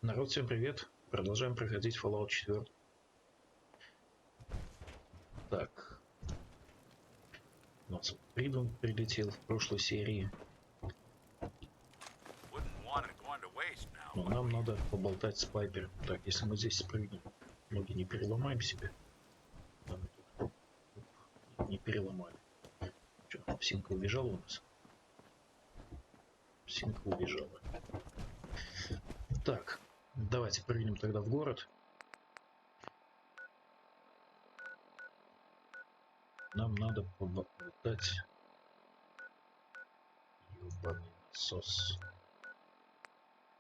Народ, всем привет! Продолжаем проходить Fallout 4. Так. У нас Придвен прилетел в прошлой серии. Но нам надо поболтать с Пайпер. Так, если мы здесь спрыгнем, ноги не переломаем себе. Да, мы тут не переломали. Что, псинка убежала у нас? Псинка убежала. Так, давайте прыгнем тогда в город. Нам надо поболтать. Ёбаный насос.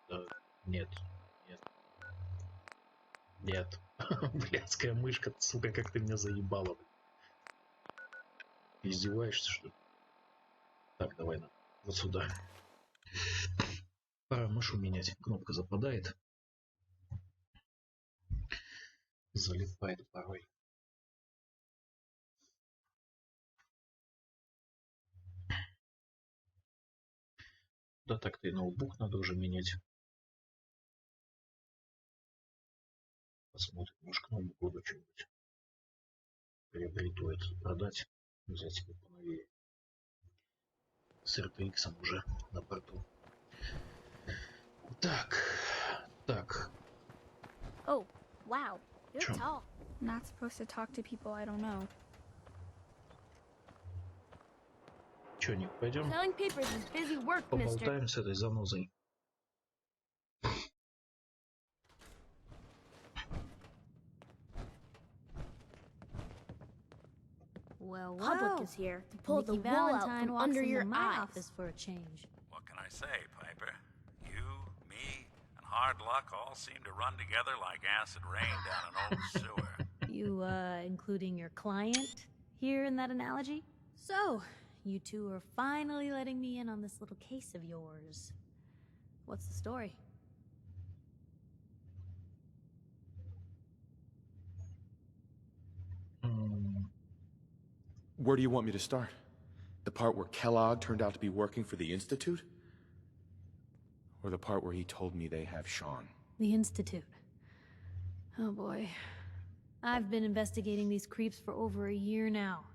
Да, нет. Нет. Блядская мышка, сука, как ты меня заебала. Ты издеваешься, что ли? Так, давай вот сюда. Пора мышу менять. Кнопка западает. Залипает порой. Да так-то и ноутбук надо уже менять. Посмотрим, может к Новому году что-нибудь приобрету это, продать, взять себе поновее. С RTX уже на борту. Так. Oh, wow. You're Чё? tall. Not supposed to talk to people I don't know. Чё, не пойдем? Selling papers is busy work, mister. Поболтаем с этой занозой. Well, public is here to pull the wool out from under your eyes. For a change. What can I say, Piper? You, me, and hard luck all seem to run together like acid rain down an old sewer. You, including your client here in that analogy? So, you two are finally letting me in on this little case of yours. What's the story? Where do you want me to start? The part where Kellogg turned out to be working for the Institute? Or the part where he told me they have Sean? The Institute. Oh boy. I've been investigating these creeps for over a year now.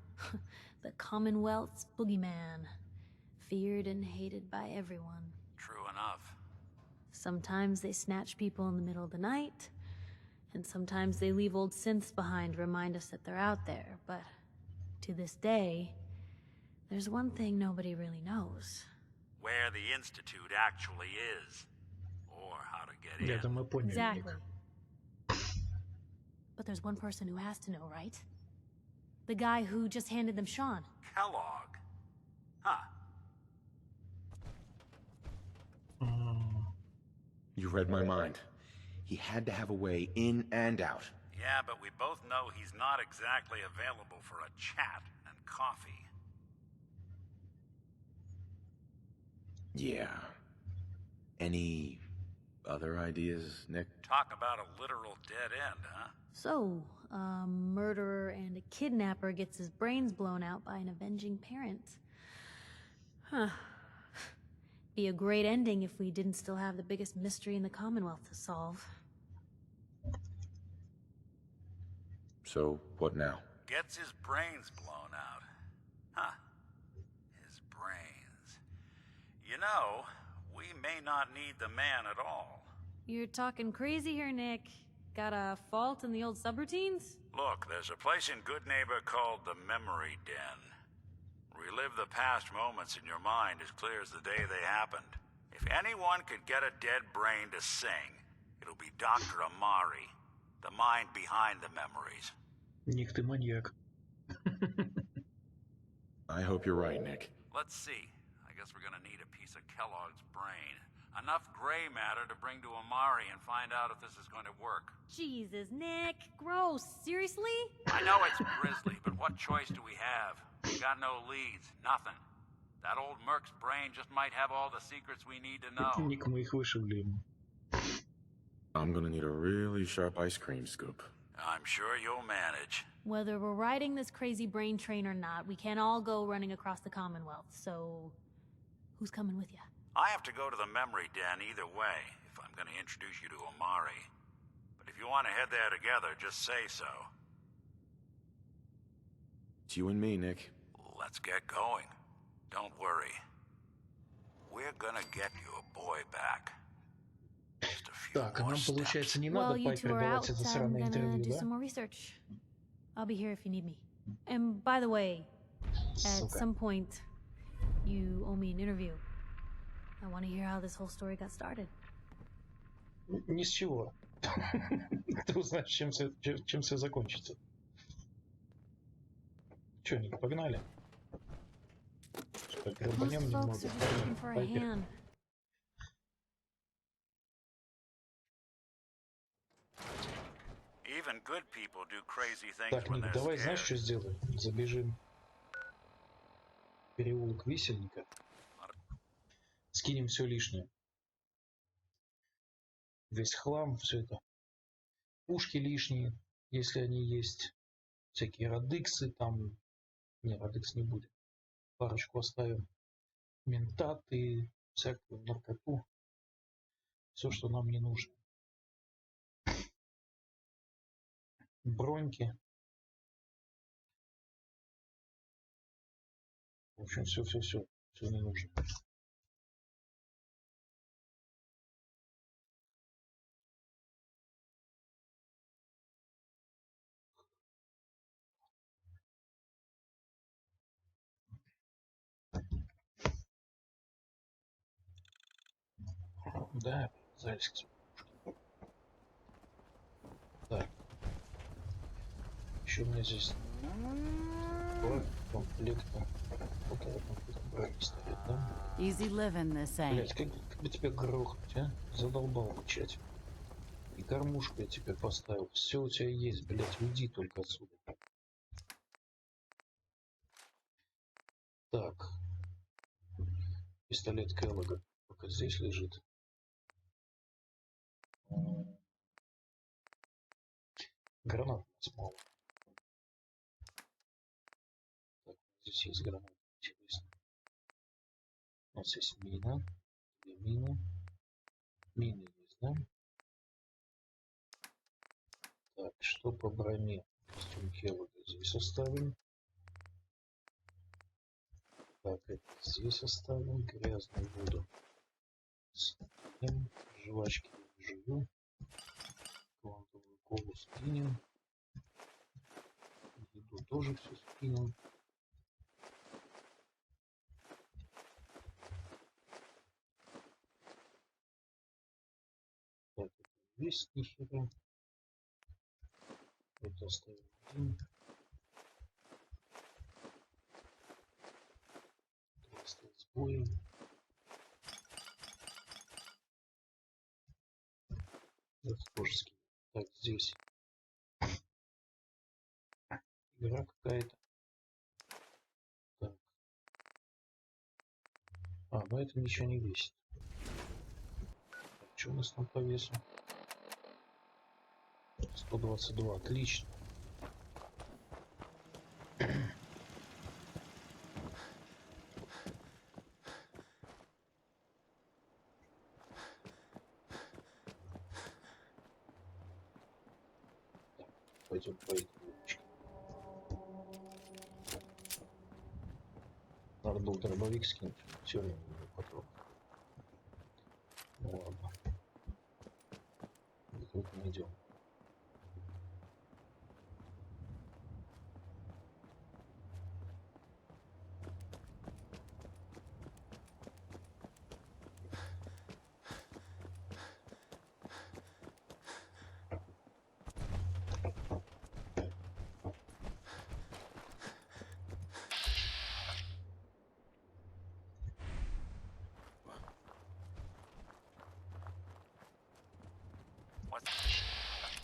The Commonwealth's boogeyman. Feared and hated by everyone. True enough. Sometimes they snatch people in the middle of the night, and sometimes they leave old synths behind to remind us that they're out there, but to this day, there's one thing nobody really knows. Where the Institute actually is. Or how to get in. Это мы поняли. Exactly. But there's one person who has to know, right? The guy who just handed them Sean. Kellogg. Huh. You read my mind. He had to have a way in and out. Yeah, but we both know he's not exactly available for a chat and coffee. Yeah. Any other ideas, Nick? Talk about a literal dead end, huh? So, a murderer and a kidnapper gets his brains blown out by an avenging parent. Huh. Be a great ending if we didn't still have the biggest mystery in the Commonwealth to solve. So, what now? Gets his brains blown out. Huh. His brains. You know, we may not need the man at all. You're talking crazy here, Nick. Got a fault in the old subroutines? Look, there's a place in Good Neighbor called the Memory Den. Relive the past moments in your mind as clear as the day they happened. If anyone could get a dead brain to sing, it'll be Dr. Amari, the mind behind the memories. Ник, ты маньяк. I hope you're right, Nick. Let's see. I guess we're gonna need a piece of Kellogg's brain. Enough gray matter to bring to Amari and find out if this is going to work. Jesus, Nick. Gross. Seriously? I know it's grisly, but what choice do we have? We got no leads, nothing. That old Merc's brain just might have all the secrets we need to know. Ник, мы их вышибли. I'm gonna need a really sharp ice cream scoop. I'm sure you'll manage. Whether we're riding this crazy brain train or not, we can't all go running across the Commonwealth, so... who's coming with you? I have to go to the memory den either way if I'm going to introduce you to Omari. But if you want to head there together, just say so. It's you and me, Nick. Let's get going. Don't worry. We're gonna get your boy back. Just a few Так, а more нам, steps. получается, не While надо you two Пайпер are давать out, это I'm сраное gonna интервью, do да? some more research. I'll be here if you need me. And by the way, at Сука. some point, you owe me an interview. I want to hear how this whole story got started. Ни с чего. Ты узнаешь, чем все закончится. Че, не погнали? Что, грабанем Most folks немного? are just looking for a Пайпер. hand. Even good people do crazy things Так, when Ник, they're давай, знаешь, scared. что сделаем? Забежим в переулок Висельника. Скинем все лишнее. Весь хлам, все это. Пушки лишние, если они есть. Всякие радыксы там. Не, радыкс не будет. Парочку оставим. Ментаты, всякую наркоту. Все, что нам не нужно. Броньки. В общем, все не нужно. Да, зависит. Так. Еще у меня здесь два комплекта. Брони стоит, да? Easy living, this ain't. Блять, как бы тебя грохнуть, а? Задолбал мычать. И кормушку я тебе поставил. Все у тебя есть, блять, уйди только отсюда. Так. Пистолет Келлога пока здесь лежит. Гранат у нас мало. Так, здесь есть гранат. Интересно. У нас есть мина. Две мины. Мины есть, да? Так, что по броне? Костюм Келлога здесь оставим. Так, это здесь оставим. Грязную воду скинем. Жвачки жую. Квантовую колу скинем. Еду тоже все скинем. Так, это весь нихера. Это оставим один. Это оставим с боем. Это тоже скинем. Так, здесь игра какая-то. Так. А, ну это ничего не весит. Так, что у нас там по весу? 122, отлично. Пойдем по этой улочке. Надо было дробовик скинуть. Все время не потом. Ну ладно. Тут найдем.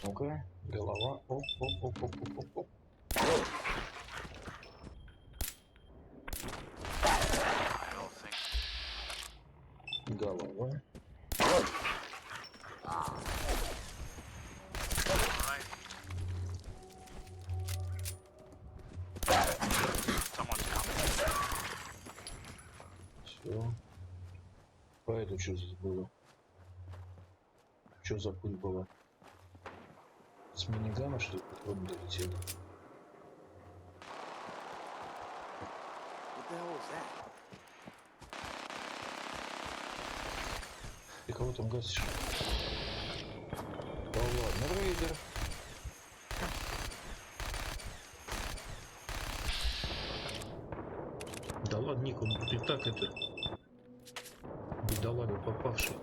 Ну-ка, голова. Оп, оп, оп, оп, оп, оп, оп. Голова. Все. А это что здесь было? Что за пыль была? С минигана, что ли, патрон долетел? Ты кого там гасишь? Да ладно, рейдер. Да ладно, Ник, он и так это... Бедолага попавший.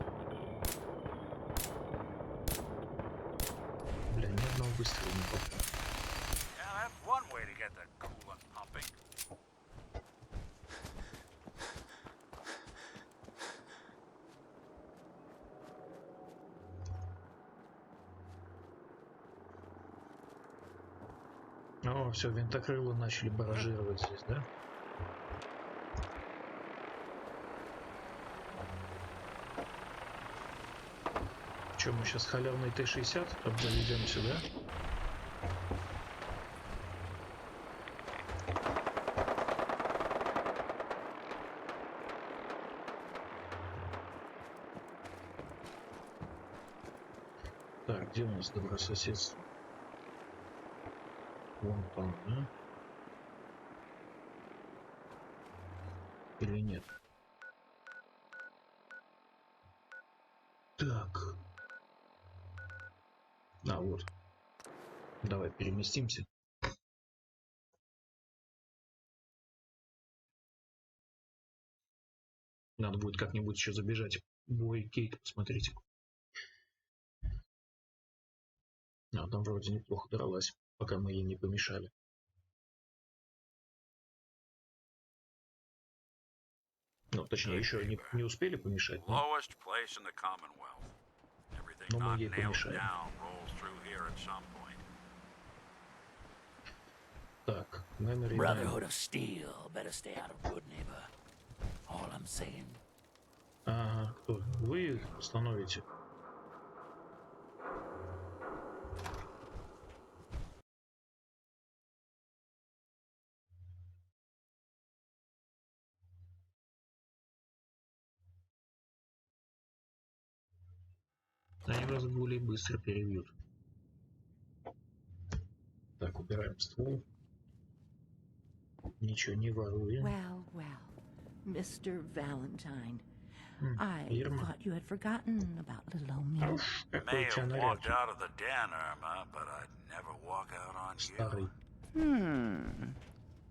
Бля, ни одного выстрела не попал. О, все, винтокрылы начали баражировать здесь, да? Че, мы сейчас халявный Т-60 обзаведемся, да? Так, где у нас добрососедство? Вон там, да? Или нет? Так. А, вот. Давай переместимся. Надо будет как-нибудь еще забежать в бой Кейт посмотреть. А, там вроде неплохо дралась, пока мы ей не помешали. Ну, точнее, еще не успели помешать, но мы ей помешаем. Так, memory Brotherhood of Steel, better stay out of good neighbor. All I'm saying. Ага, кто? Вы установите? Они вас более быстро перебьют. Так, убираем ствол. Ничего не воруем. Well, Mr. Valentine, I Irma. thought you had forgotten about little old me. Какой у тебя наряд? Out of the den, Irma, but I'd never walk out on Старый.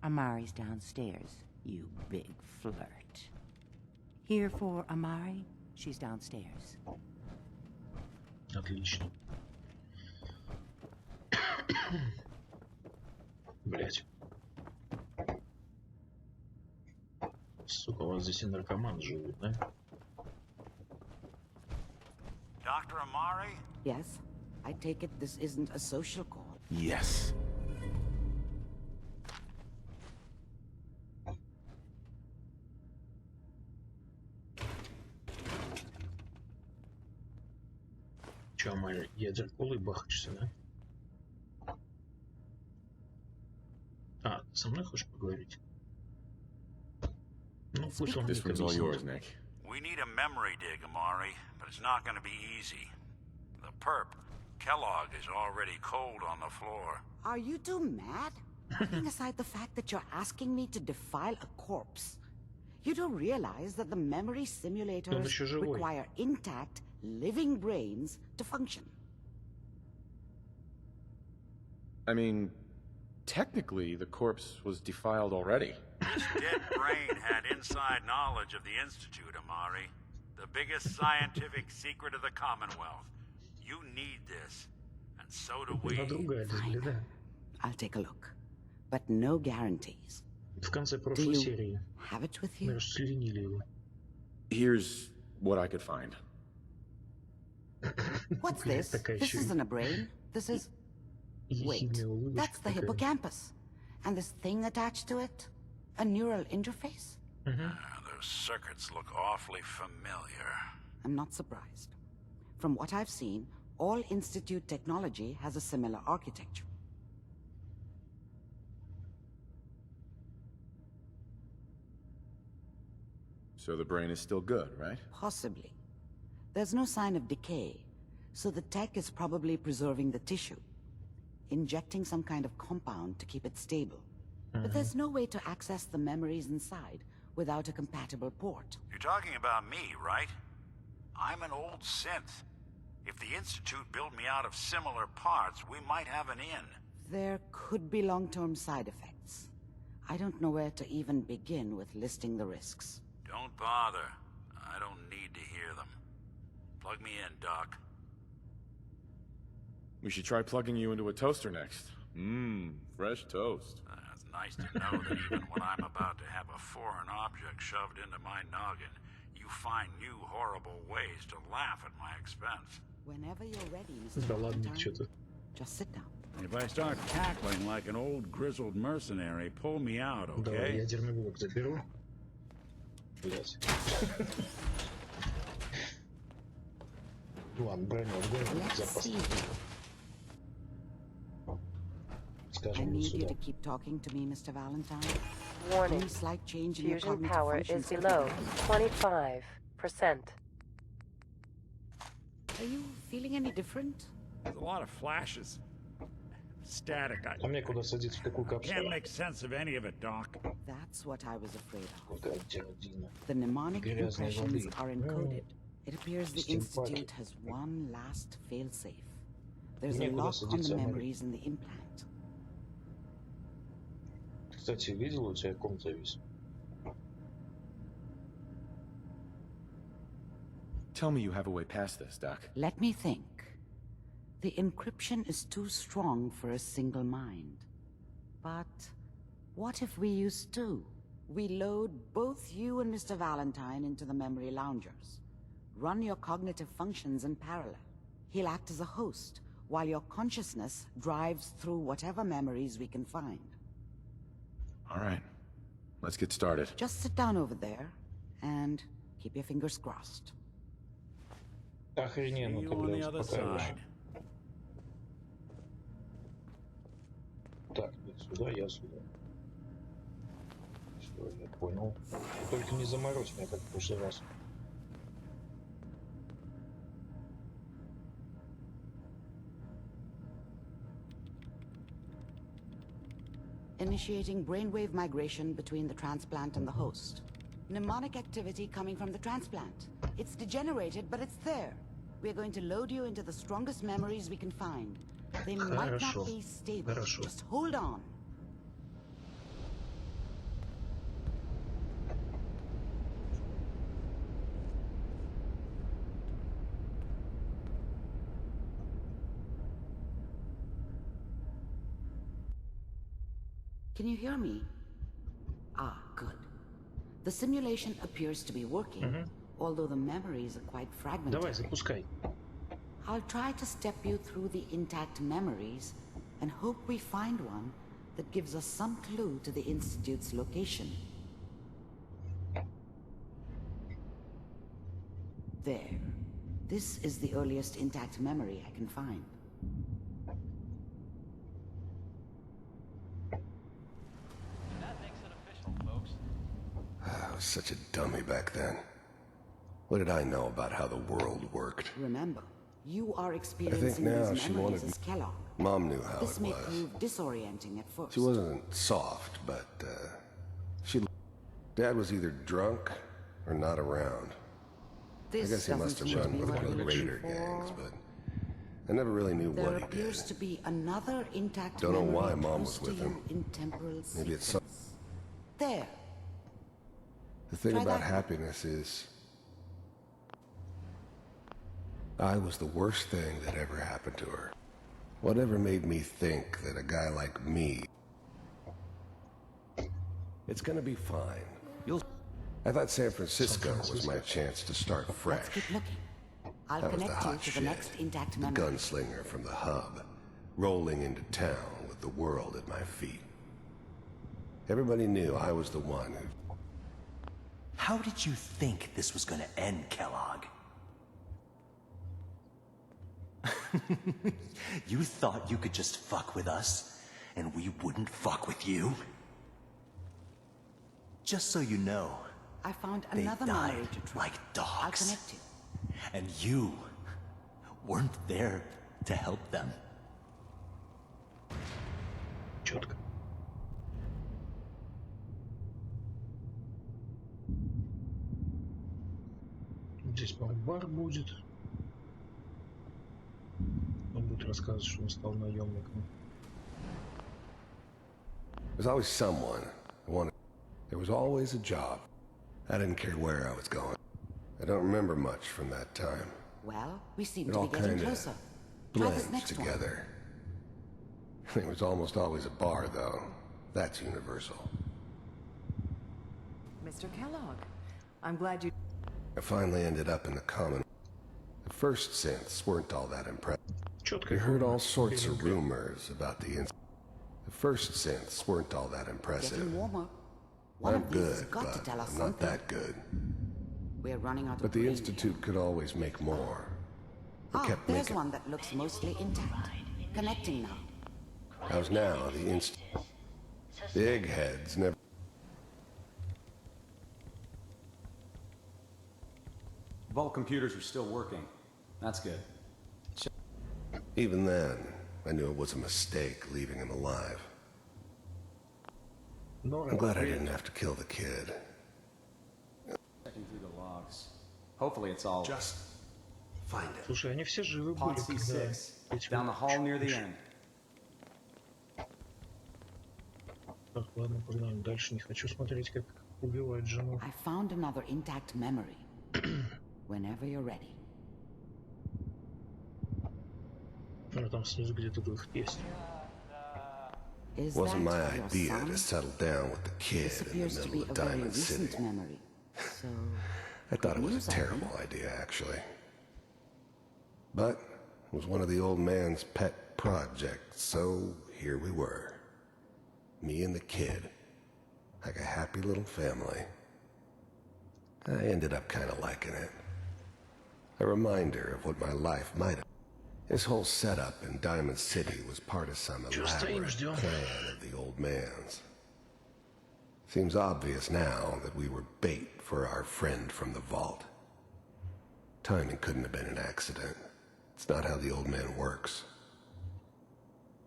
Amari's downstairs, you big flirt. Here for Amari, she's downstairs. Отлично. Блять. Сука, у вас здесь и наркоманы живут, да? Dr. Amari? Yes, I take it this isn't a social call. Yes. Че, Майя, ядер колы бахаешься, да? А, ты со мной хочешь поговорить? Ну, пусть он This мне one's all yours, объяснит. Nick. We need a memory dig, Amari, but it's not going to be easy. The perp, Kellogg, is already cold on the floor. Are you two mad? Putting aside the fact that you're asking me to defile a corpse, you don't realize that the memory simulators еще живой. require intact, living brains to function. I mean, technically, the corpse was defiled already. This dead brain had inside knowledge of the Institute, Amari. The biggest scientific secret of the Commonwealth. You need this, and so do we. Надругались, да? I'll take a look, but no guarantees. В конце Do прошлой you серии have it with мы you? расчленили его. Here's what I could find. What's Блядь, this? такая This еще isn't a brain. This is... Wait, ехидная улыбочка that's the такая. hippocampus. And this thing attached to it? A neural interface? Those circuits look awfully familiar. I'm not surprised. From what I've seen, all Institute technology has a similar architecture. So the brain is still good, right? Possibly. There's no sign of decay, so the tech is probably preserving the tissue, injecting some kind of compound to keep it stable. But there's no way to access the memories inside without a compatible port. You're talking about me, right? I'm an old synth. If the Institute built me out of similar parts, we might have an in. There could be long-term side effects. I don't know where to even begin with listing the risks. Don't bother. I don't need to hear them. Plug me in, Doc. We should try plugging you into a toaster next. Fresh toast. It's nice to know that even when I'm about to have a foreign object shoved into my noggin, you find new horrible ways to laugh at my expense. Whenever you're ready, Mr. Да ладно, Valentine, что-то. just sit down. If I start cackling like an old grizzled mercenary, pull me out, Давай, okay? ядерный блок заберу. Блять. Ладно, броню отгоним, Let's запас. see. I Скажем, вот need you сюда. to keep talking to me, Mr. Valentine. Warning. Any slight change in your Fusion cognitive power functions is could below be- 25%. Are you feeling any different? There's a lot of flashes. Static. А мне куда садиться, в какую Can't капсулу? make sense of any of it, Doc. That's what I was afraid of. Антирадина. The mnemonic Грязной impressions воды. are encoded. It appears the Steam Institute packet. has one last failsafe. There's a Некуда lock on садиться, the Амаль. memories in the implant. Кстати, видел, у тебя комп завис? Tell me you have a way past this, Doc. Let me think. The encryption is too strong for a single mind. But what if we use two? We load both you and Mr. Valentine into the memory loungers. Run your cognitive functions in parallel. He'll act as a host, while your consciousness drives through whatever memories we can find. All right. Let's get started. Just sit down over there and keep your fingers crossed. Охрененно, See ты, you on the блядь, other успокаиваешь. side. Так, нет, сюда, я сюда. Что, я понял. Только не заморозь меня, как в прошлый раз. Initiating brainwave migration between the transplant and the host. Mnemonic activity coming from the transplant. It's degenerated, but it's there. We're going to load you into the strongest memories we can find. They might Хорошо. not be stable. Хорошо. Just hold on. Can you hear me? Ah, good. The simulation appears to be working, although the memories are quite fragmented. Давай, запускай. I'll try to step you through the intact memories and hope we find one that gives us some clue to the Institute's location. There. This is the earliest intact memory I can find. I was such a dummy back then. What did I know about how the world worked? Remember, you are experiencing now these she memories wanted- as Kellogg. Mom knew how This it may was. prove disorienting at first. She wasn't soft, but, she... Dad was either drunk or not around. This I guess he must have doesn't seem to run be with what one of we're the looking raider for. gangs, but I never really knew There what he appears did. to be another intact Don't know memory why Mom close was with to you him. in temporal Maybe it's some... sequence. There. The thing Try about that. happiness is... I was the worst thing that ever happened to her. Whatever made me think that a guy like me... It's gonna be fine. I thought San Francisco was my chance to start Let's fresh. keep looking. I'll That was the connect you hot to shit. the next intact The memory. gunslinger from the hub, rolling into town with the world at my feet. Everybody knew I was the one who... How did you think this was gonna end, Kellogg? You thought you could just fuck with us, and we wouldn't fuck with you? Just so you know, I found They another died memory to track. like I'll dogs. connect you. And you weren't there to help them. Четко. Здесь, по-моему, бар будет. Он будет рассказывать, что он стал наемником. There's always someone who wanted. There was always a job. I didn't care where I was going. I don't remember much from that time. Well, we seem It to all be getting kinda closer. Try this blends next one. together. There was almost always a bar, though. That's universal. Mr. Kellogg, I'm glad you... I finally ended up in the common. The first synths weren't all that impressive. Четко. We heard all sorts of rumors about the incident. The first synths weren't all that impressive. Getting warmer. One I'm of these has good, got to but tell us I'm not something. that good. We're running out of But the brain Institute could always make more. They Ah, kept there's making. one that looks mostly intact. Connecting now. How's now the Institute? The eggheads never. Vault computers are still working. That's good. Even then, I knew it was a mistake leaving him alive. I'm glad I didn't have to kill the kid. Checking through the logs. Hopefully it's all... Just find it. Слушай, они все живы Pod были, когда C6. эти Down the вот hall near the чудища. end. Так, ладно, погнали. Дальше не хочу смотреть, как убивают жену. I found another intact memory. Whenever you're ready. А там снизу где-то выход есть. Is Wasn't my that your idea son? to settle down with the kid This in the appears to middle be of a very Diamond City. recent memory. So, I thought it was news, a I terrible idea, actually. But it was one of the old man's pet projects, so here we were. Me and the kid. Like a happy little family. I ended up kind of liking it. A reminder of what my life might have. This whole setup in Diamond City was part of some elaborate plan of the old man's. Seems obvious now that we were bait for our friend from the vault. Timing couldn't have been an accident. It's not how the old man works.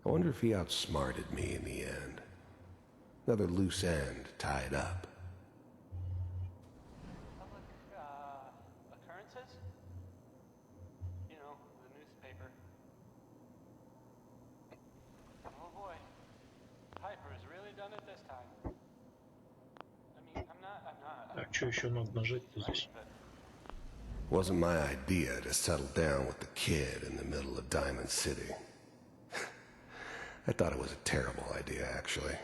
I wonder if he outsmarted me in the end. Another loose end tied up. Occurrences? You know, the newspaper. Oh boy. Piper has really done it this time. I mean, I'm not. Так, что еще надо нажать-то здесь? Wasn't my idea to settle down with the kid in the middle of Diamond City. I thought it was a terrible idea, actually.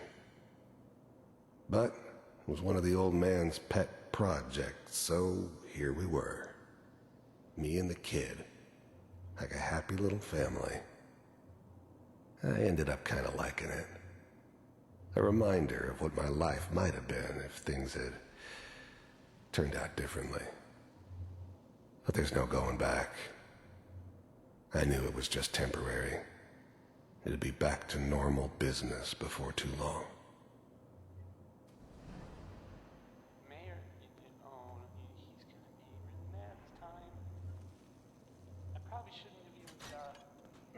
But it was one of the old man's pet projects, so here we were. Me and the kid. Like a happy little family. I ended up kind of liking it. A reminder of what my life might have been if things had turned out differently. But there's no going back. I knew it was just temporary. It'd be back to normal business before too long. Mayor, he's gonna be really mad this time. I probably shouldn't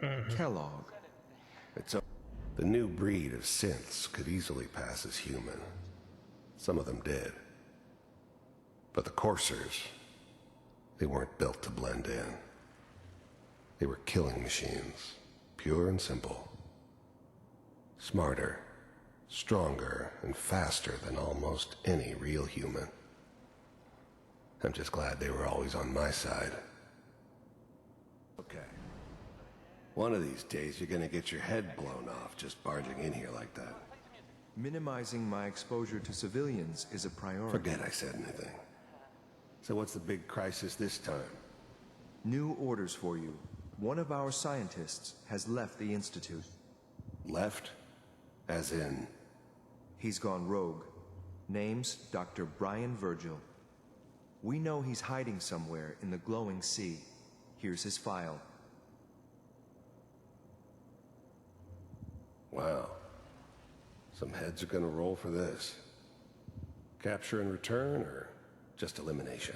have even, Kellogg. It's the new breed of synths could easily pass as human. Some of them did. But the coursers, they weren't built to blend in. They were killing machines, pure and simple. Smarter, stronger, and faster than almost any real human. I'm just glad they were always on my side. Okay. One of these days you're gonna get your head blown off just barging in here like that. Minimizing my exposure to civilians is a priority. Forget I said anything. So what's the big crisis this time? New orders for you. One of our scientists has left the Institute. Left? As in? He's gone rogue. Name's Dr. Brian Virgil. We know he's hiding somewhere in the glowing sea. Here's his file. Wow. Some heads are gonna roll for this. Capture and return, or just elimination?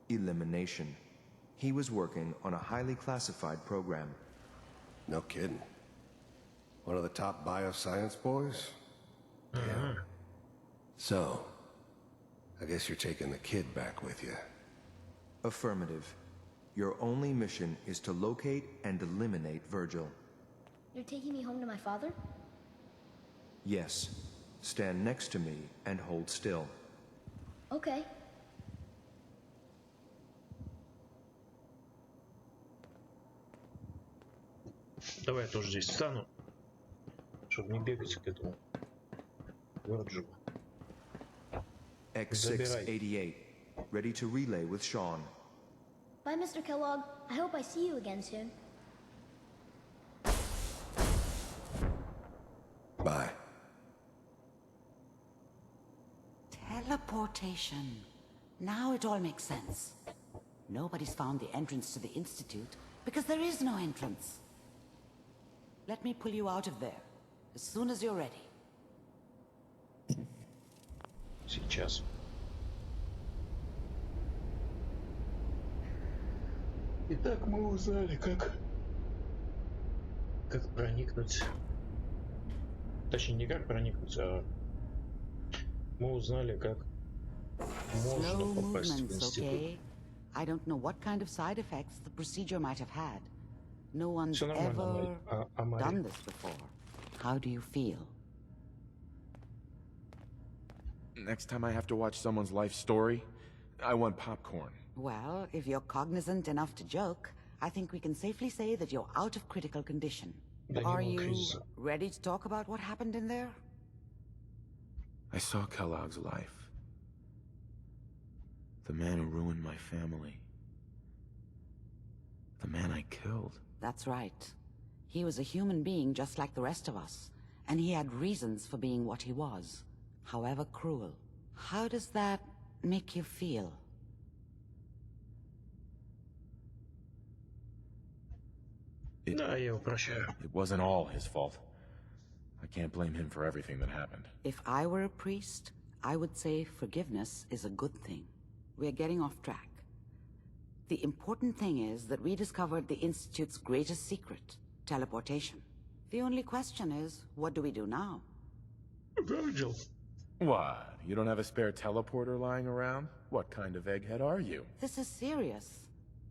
Elimination. He was working on a highly classified program. No kidding. One of the top bioscience boys? Damn. So, I guess you're taking the kid back with you. Affirmative. Your only mission is to locate and eliminate Virgil. You're taking me home to my father? Yes. Stand next to me and hold still. Okay. Давай я тоже здесь встану, чтобы не бегать к этому Вирджилу. X688, ready to relay with Sean. Bye, Mr. Kellogg. I hope I see you again soon. Bye. Teleportation. Now it all makes sense. Nobody's found the entrance to the Institute because there is no entrance. Let me pull you out of there as soon as you're ready. Сейчас. Итак, мы узнали, как проникнуть. Точнее, не как проникнуть, а мы узнали, как можно Slow попасть в movements, институт. okay? I don't know what kind of side effects the procedure might have had. No one's Всё нормально, ever Амари. done this before. How do you feel? Next time I have to watch someone's life story, I want popcorn. Well, if you're cognizant enough to joke, I think we can safely say that you're out of critical condition. Да не Are мог you кризиса. ready to talk about what happened in there? I saw Kellogg's life. The man who ruined my family. The man I killed. That's right. He was a human being just like the rest of us, and he had reasons for being what he was, however cruel. How does that make you feel? Да, я его прощаю. It wasn't all his fault. I can't blame him for everything that happened. If I were a priest, I would say forgiveness is a good thing. We're getting off track. The important thing is that we discovered the Institute's greatest secret, teleportation. The only question is, what do we do now? Virgil. What? You don't have a spare teleporter lying around? What kind of egghead are you? This is serious.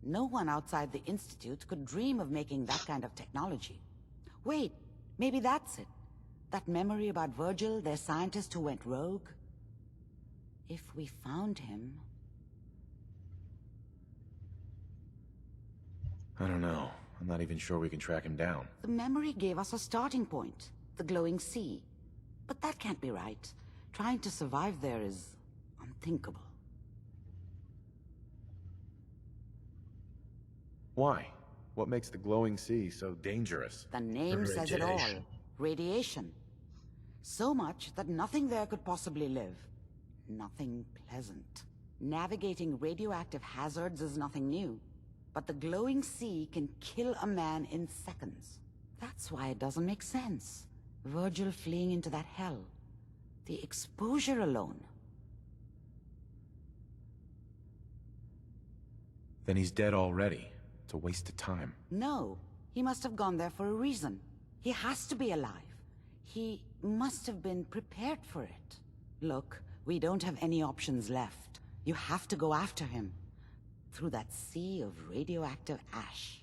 No one outside the Institute could dream of making that kind of technology. Wait, maybe that's it. That memory about Virgil, their scientist who went rogue? If we found him... I don't know. I'm not even sure we can track him down. The memory gave us a starting point, the glowing sea. But that can't be right. Trying to survive there is unthinkable. Why? What makes the glowing sea so dangerous? The name says it all. Radiation. Radiation. So much that nothing there could possibly live. Nothing pleasant. Navigating radioactive hazards is nothing new. But the glowing sea can kill a man in seconds. That's why it doesn't make sense. Virgil fleeing into that hell. The exposure alone. Then he's dead already. It's a waste of time. No, he must have gone there for a reason. He has to be alive. He must have been prepared for it. Look, we don't have any options left. You have to go after him. Through that sea of radioactive ash.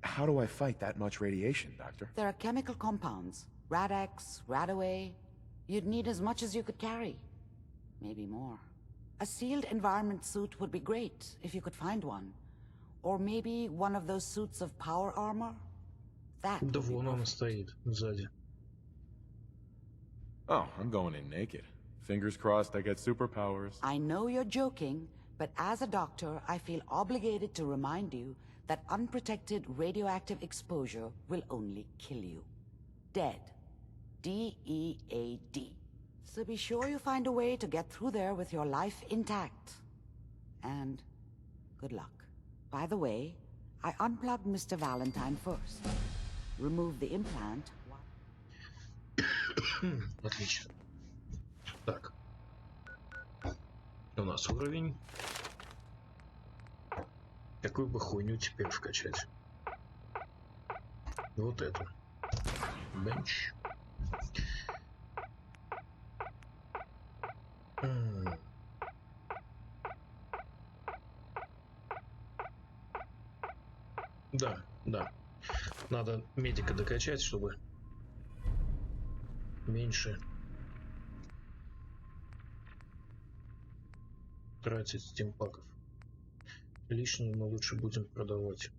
How do I fight that much radiation, Doctor? There are chemical compounds. Rad-X, Radaway. You'd need as much as you could carry. Maybe more. A sealed environment suit would be great, if you could find one. Or maybe one of those suits of power armor? That Да would be вон он perfect. стоит сзади. Oh, I'm going in naked. Fingers crossed I get superpowers. I know you're joking, but as a doctor, I feel obligated to remind you that unprotected radioactive exposure will only kill you. Dead. D-E-A-D. So be sure you find a way to get through there with your life intact. And good luck. By the way, I unplugged Mr. Valentine first. Remove the implant. Отлично. Так. У нас уровень. Какую бы хуйню теперь вкачать? Вот это. Бенч. Да, да. Надо медика докачать, чтобы меньше тратить стимпаков. Лишнее мы лучше будем продавать.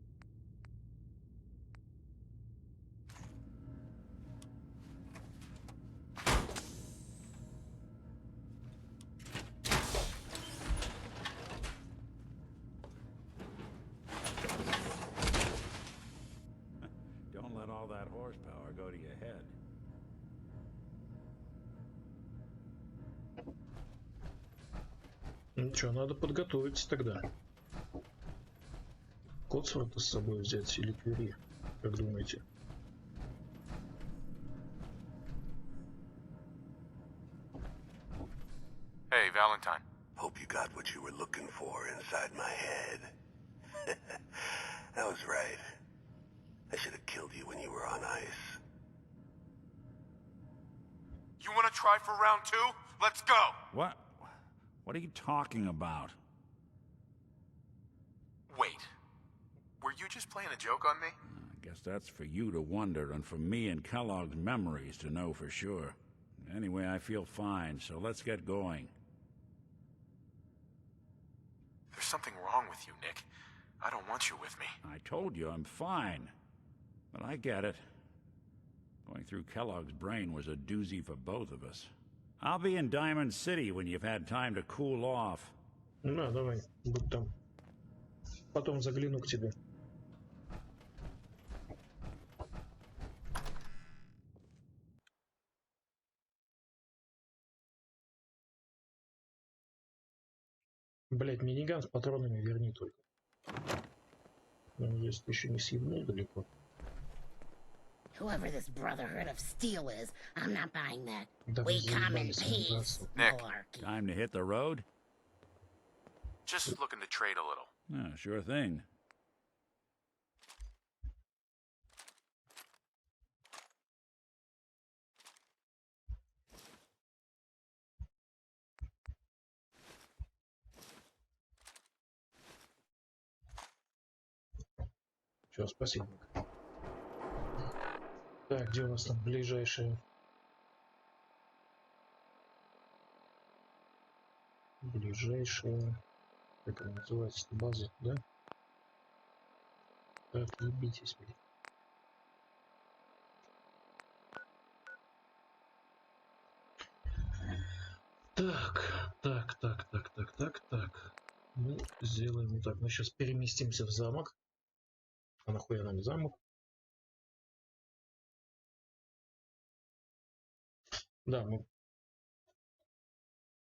Don't let all that horsepower go to your head. Ну что, надо подготовиться тогда. Котсворта с собой взять или Кюри, как думаете? Hey, Valentine. Hope you got what you were looking for inside my head. I was right. I should have killed you when you were on ice. You want to try for round 2? Let's go! What? What are you talking about? Wait. Were you just playing a joke on me? I guess that's for you to wonder, and for me and Kellogg's memories to know for sure. Anyway, I feel fine, so let's get going. There's something wrong with you, Nick. I don't want you with me. I told you I'm fine. But I get it. Going through Kellogg's brain was a doozy for both of us. I'll be in Diamond City when you've had time to cool off. Ну, давай, будь там. Потом загляну к тебе. Блять, миниган с патронами верни только. Ну, если ты еще не съебнул далеко. Whoever this Brotherhood of Steel is, I'm not buying that. Да We come in peace. Nick. Malarkey. Time to hit the road? Just looking to trade a little. Yeah, sure thing. Все, спасибо. Так, где у нас там ближайшая? Ближайшая... Как она называется? База, да? Так, ебитесь, блин. Так. Ну, сделаем вот так. Мы сейчас переместимся в замок. А нахуя нам замок? Да, мы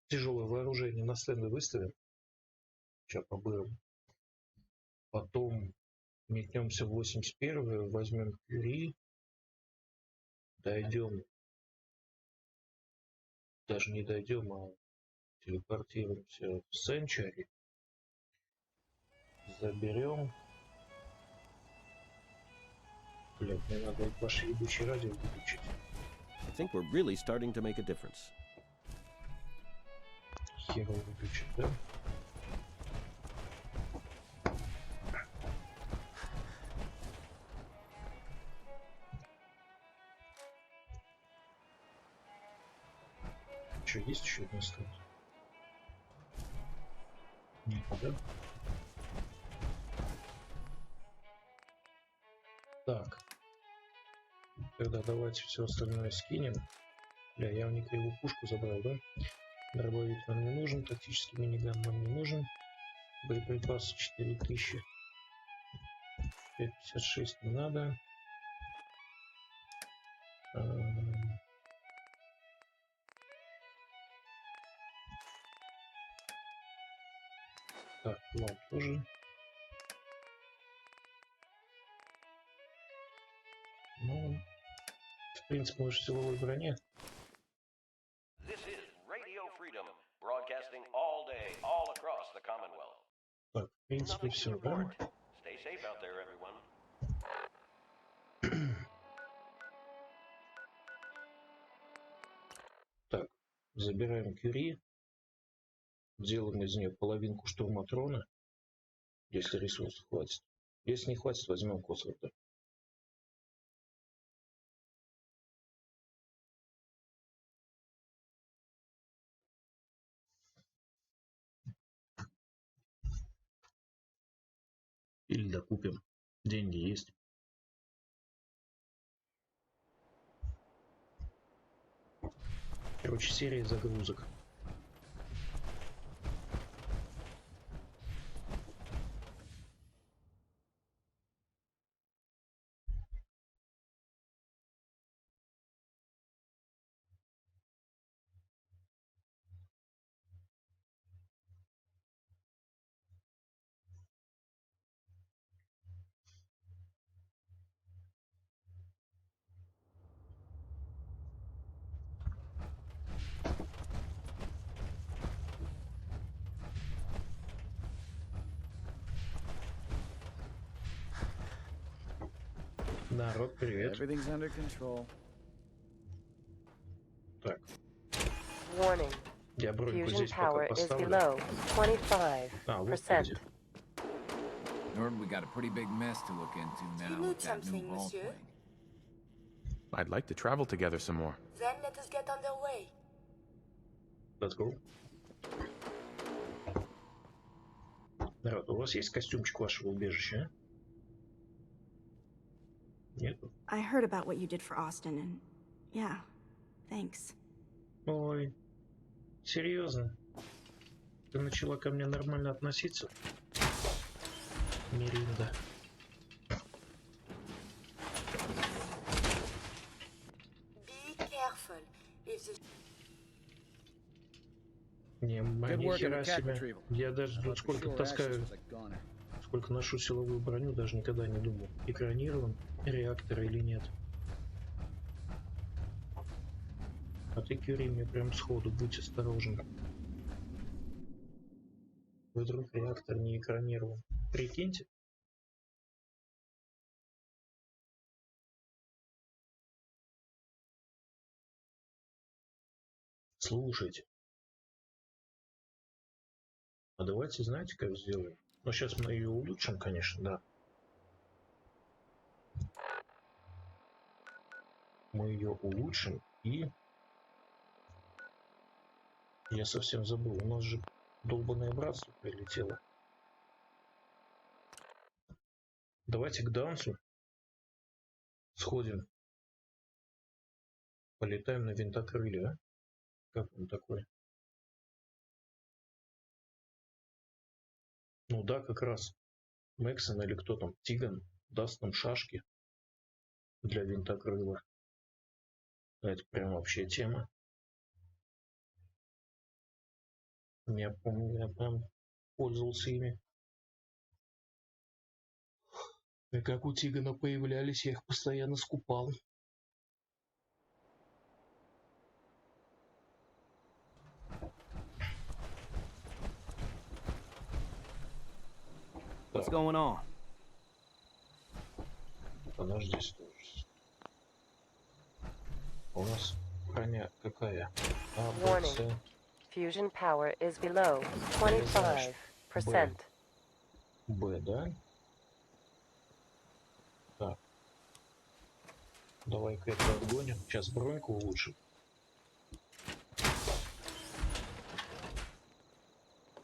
тяжелое вооружение на стенды выставим. Сейчас побырим. Потом метнемся в 81-ю, возьмем Кюри. Дойдем. Даже не дойдем, а телепортируемся в Сенчари. Заберем. Блять, мне надо ваше ебучее радио выключить. I think we're really starting to make a difference. Херово выключить, да? Что, есть еще одна строчка? Нет, да? Так. Тогда давайте все остальное скинем. Бля, я у них его пушку забрал, да? Дробовик нам не нужен, тактический миниган нам не нужен. Боеприпасы 4000. 556 не надо. Так, план тоже. Ну, в принципе, мы же в силовой броне. all day, all across the Commonwealth. Так, в принципе, Nothing to все, да? report. Stay safe out there, everyone. Так, забираем Кюри, делаем из нее половинку штурматрона, если ресурсов хватит. Если не хватит, возьмем Косворта. Или докупим. Деньги есть. Короче, серия загрузок. Народ, привет. Everything's under control. Так. Warning. Я броньку Fusion здесь пока power is поставлю. below 25%. А, вот ты где. Nord, we got a pretty big mess to look into now with that new role playing. I'd like to travel together some more. Then let us get underway. Let's go. Народ, у вас есть костюмчик вашего убежища? Нет? I heard about what you did for Austin, and yeah, thanks. Ой, серьезно? Ты начала ко мне нормально относиться? Миринда. Be careful. If the... Не, ни хера себе. Я даже тут сколько таскаю, сколько ношу силовую броню, даже никогда не думал, экранирован реактор или нет. А ты, Кюри, мне прям сходу, будь осторожен. Вдруг реактор не экранирован. Прикиньте. Слушайте. А давайте, знаете, как сделаем? Ну, сейчас мы ее улучшим, конечно, да. Мы ее улучшим и... Я совсем забыл, у нас же долбаное братство прилетело. Давайте к Дансу сходим. Полетаем на винтокрыле, а? Как он такой? Ну да, как раз Мэксон или кто там, Тиган, даст нам шашки для винтокрыла. Это прям вообще тема. Я помню, я прям пользовался ими. И как у Тигана появлялись, я их постоянно скупал. What's going on? Подожди, стой. У нас броня какая? А, Б, С. Fusion power is below 25%. Б, да? Так. Давай-ка это отгоним. Сейчас броньку улучшим.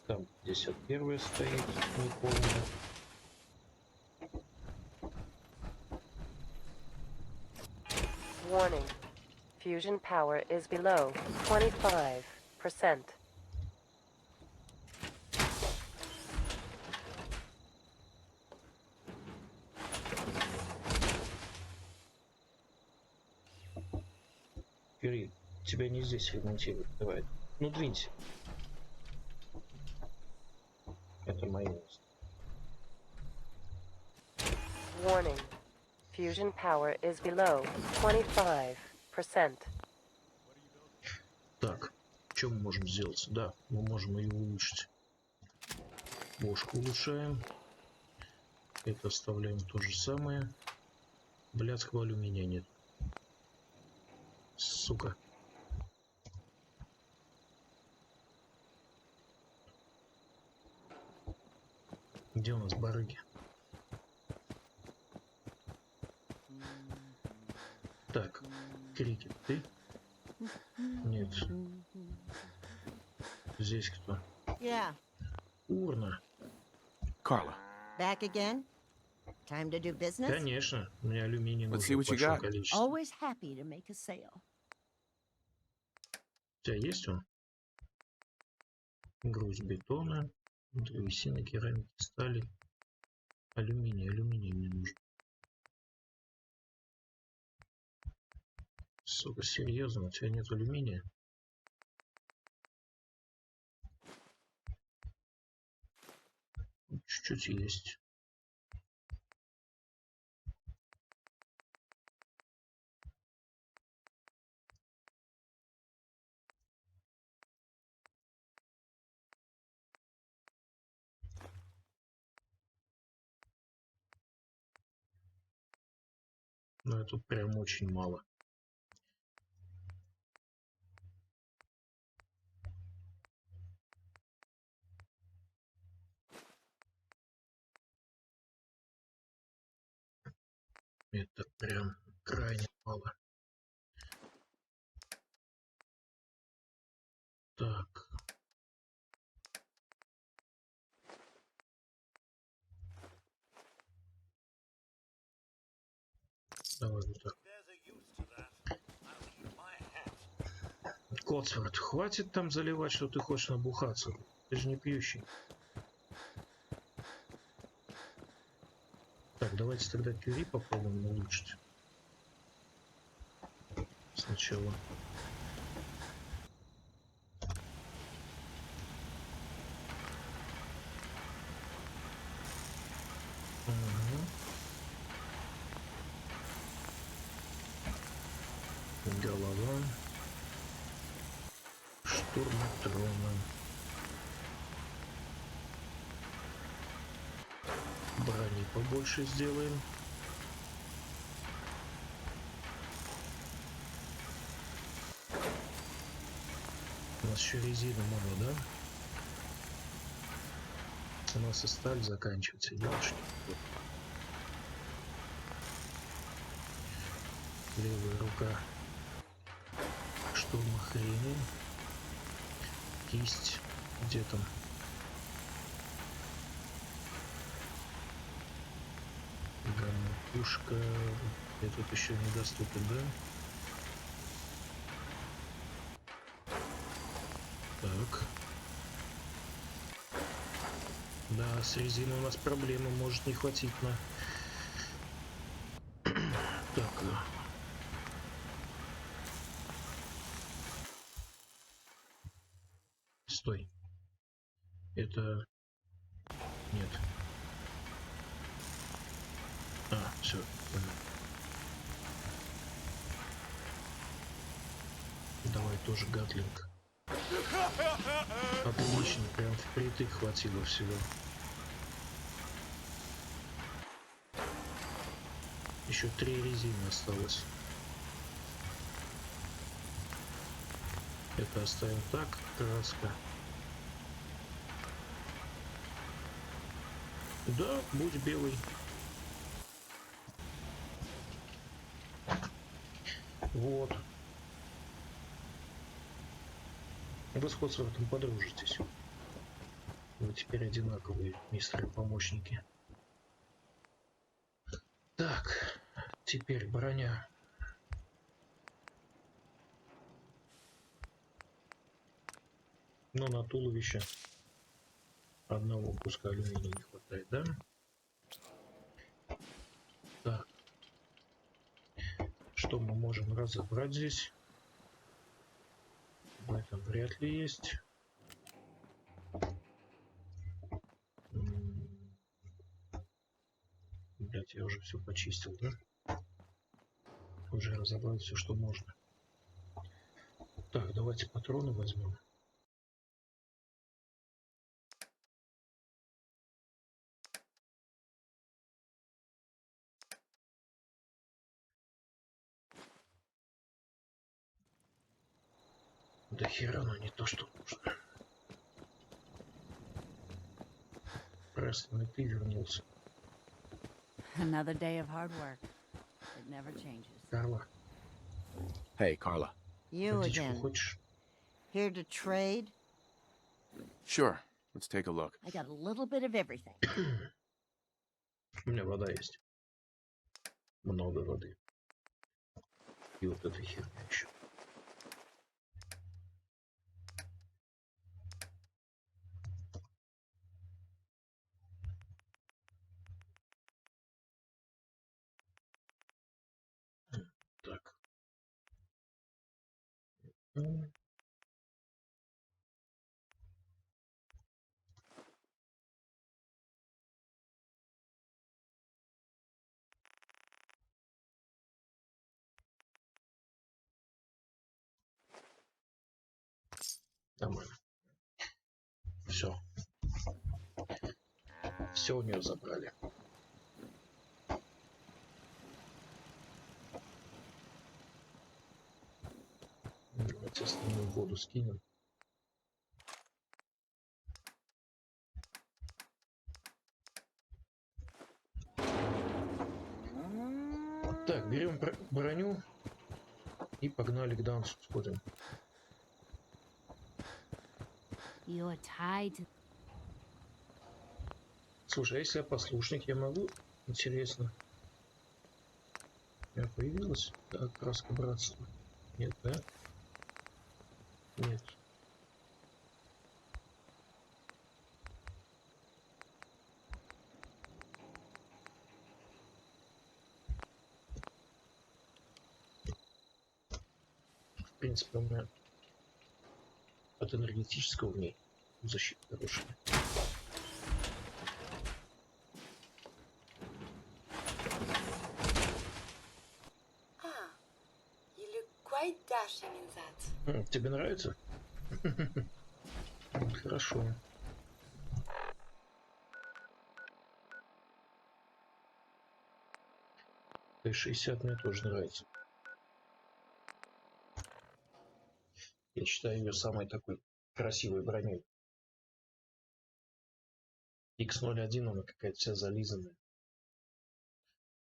Там 51 стоит, не помню. Warning. Fusion power is below 25%. Кюри, тебя не здесь ремонтируют. Давай. Ну, двинься. Это мое место. Warning. Fusion power is below 25%. Так. Что мы можем сделать? Да, мы можем ее улучшить. Бошку улучшаем. Это оставляем то же самое. Блядского алюминия нет. Сука. Где у нас барыги? Так, Крикет, ты? Нет. Здесь кто? Yeah. Урна. Carla. Back again? Time to do business? Конечно, мне алюминий Let's see нужно в what you большом got. количестве. Always happy to make a sale. У тебя есть он? Груз бетона, древесина, керамики, стали, алюминий. Алюминий мне нужен. Сука, серьезно, у тебя нет алюминия? Чуть-чуть есть. Но это прям очень мало. Это прям крайне мало. Так. Давай вот так. Котсворт, хватит там заливать, что ты хочешь набухаться. Ты же не пьющий. Так, давайте тогда кюри попробуем улучшить. Сначала. Угу. Голова. Штурматрона. Брони побольше сделаем. У нас еще резина мало, да? У нас и сталь заканчивается, девушки. Левая рука. Штурма хрени. Кисть. Где там? Пушка. Этот еще недоступен, да? Так. Да, с резиной у нас проблемы. Может не хватить на... Так. Стой. Это... Нет. А, все, понял. Давай тоже гатлинг. Отлично, прям впритык хватило всего. Еще 3 резины осталось. Это оставим так, краска. Да, будь белый. Вот. Вы с Котсвортом подружитесь. Вы теперь одинаковые, мистеры-помощники. Так, теперь броня. Но на туловище одного куска алюминия не хватает, да? Так. Что мы можем разобрать здесь? В этом вряд ли есть. Блять, я уже все почистил, да? Уже разобрал все, что можно. Так, давайте патроны возьмем. До хера, но не то, что нужно. Просто ты вернулся. Another day of hard work. It never changes. Карла. Hey, Carla. You again. Here to trade? Sure. Let's take a look. I got a little bit of everything. У меня вода есть. Много воды. И вот эта херня еще. Так. Нормально. Все. Все у нее забрали. Давайте основную воду скинем. Так, берем броню и погнали к Дансу, сходим. You're tied. Слушай, а если я послушник, я могу? Интересно. У меня появилась краска братства? Нет, да? Нет. В принципе, у меня от энергетического в ней защита хорошая. Quite dashing in that. Тебе нравится? Хорошо. Т-60 мне тоже нравится. Я считаю ее самой такой красивой броней. X01 она какая-то вся зализанная.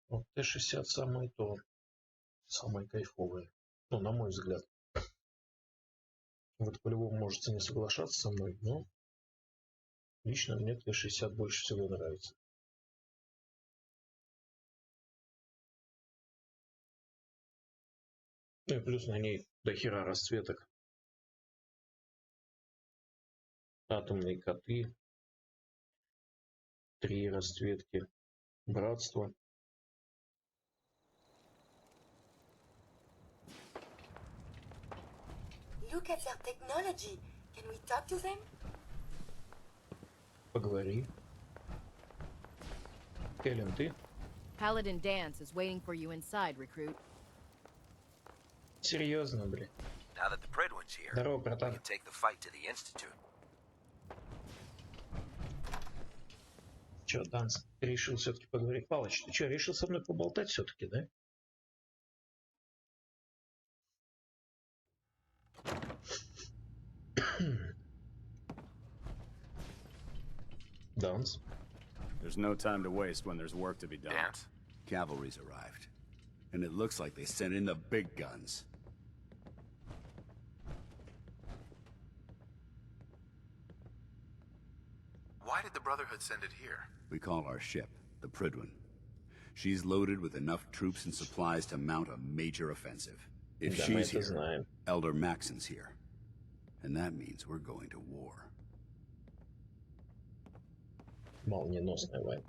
Вот Т-60 самое то. Самое кайфовое. Ну, на мой взгляд. Вот по-любому можете не соглашаться со мной, но лично мне Т-60 больше всего нравится. Ну и плюс на ней до хера расцветок. Атомные коты. 3 расцветки. Братство. Look at their technology. Can we talk to them? Поговори. Эллен, ты? Paladin Dance is waiting for you inside, recruit. Серьезно, блин. Now that the Prydwen's here, Здорово, we братан. can take the fight to the Institute. Че, Данс, ты решил все-таки поговорить? Палыч, ты что, решил со мной поболтать все-таки, да? Данс. There's no time to waste when there's work to be done. Dance. Cavalry's arrived. And it looks like they sent in the big guns. Why did the Brotherhood send it here? We call our ship the Prydwen. She's loaded with enough troops and supplies to mount a major offensive. If she's here, Elder Maxson's here. And that means we're going to war. Молниеносная война.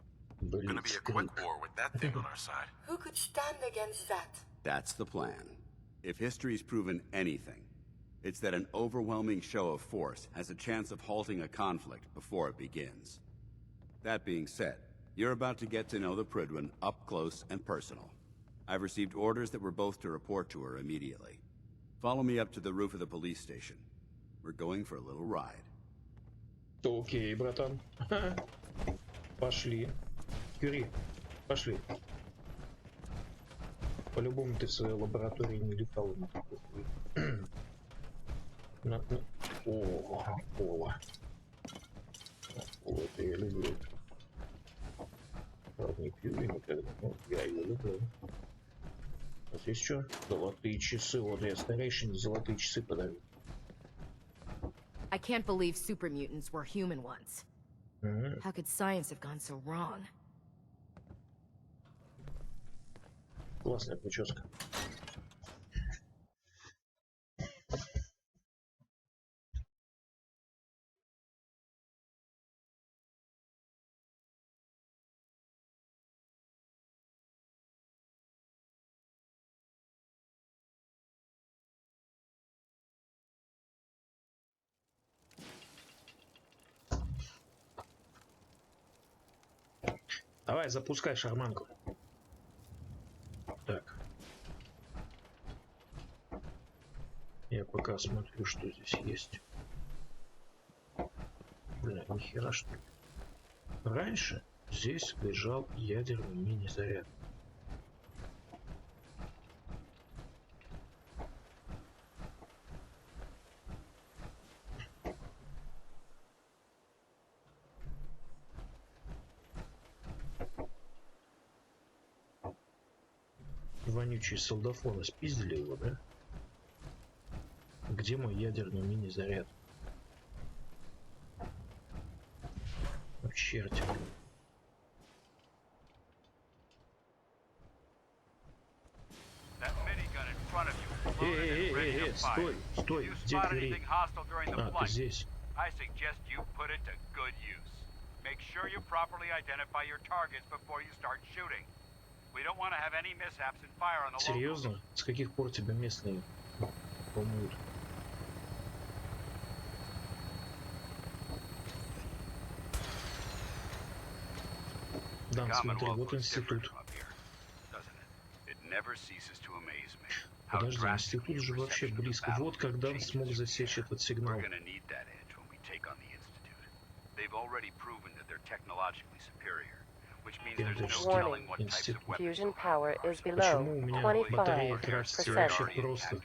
Gonna be a quick war with that thing on our side. Who could stand against that? That's the plan. If history's proven anything, it's that an overwhelming show of force has a chance of halting a conflict before it begins. That being said, you're about to get to know the Prydwen up close and personal. I've received orders that we're both to report to her immediately. Follow me up to the roof of the police station. We're going for a little ride. Окей, братан. Пошли. Кюри, пошли. По-любому ты в своей лаборатории не летал на такой хуй. О, Пола. Вот я люблю. Правда, не пью никогда, но я ее люблю. А здесь что? Золотые часы. Вот я старейшине золотые часы подарю. I can't believe super mutants were human once. How could science have gone so wrong? Классная прическа. Давай, запускай шарманку. Так. Я пока смотрю, что здесь есть. Бля, нихера что ли. Раньше здесь лежал ядерный мини-заряд. Вонючие солдафоны спиздили его, да? Где мой ядерный мини-заряд? О, черти. Стой, стой, где двери? А, ты здесь. I suggest you put it to good use. Make sure you properly identify your targets before you start shooting. We don't want to have any mishaps and fire on the locals. Серьезно? С каких пор тебя местные помнут? Да, смотри, вот институт. Подожди, институт же вообще близко. Вот как Дан смог засечь этот сигнал. Warning. Fusion power is below 25%.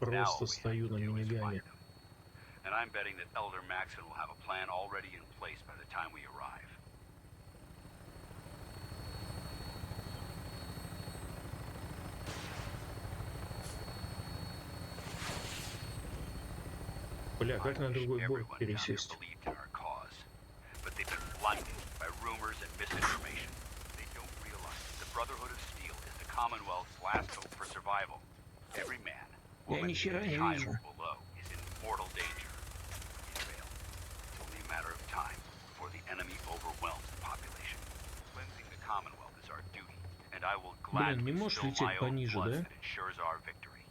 Просто стою на минигане. And I'm betting that Elder Maxon will have a plan already in place by the time we arrive. Бля, как на другой борт пересесть? But they've been blinded by rumors and misinformation. They don't realize the Brotherhood of Steel is the Commonwealth's last hope for survival. Every man, woman, and child below is in mortal danger. If we fail, it's only a matter of time before the enemy overwhelms the population. Cleansing the Commonwealth is our duty, and I will gladly spill my own blood that ensures our victory.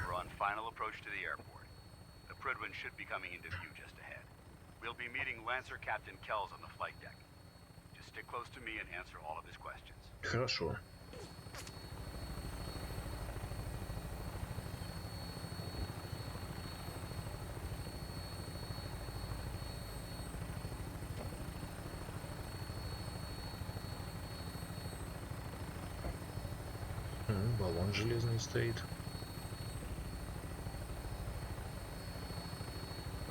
We're on final approach to the airport. The Pridwin should be coming into view just ahead. We'll be meeting Lancer Captain Kells on the flight deck. Just stick close to me and answer all of his questions. Хорошо. Баллон железный стоит.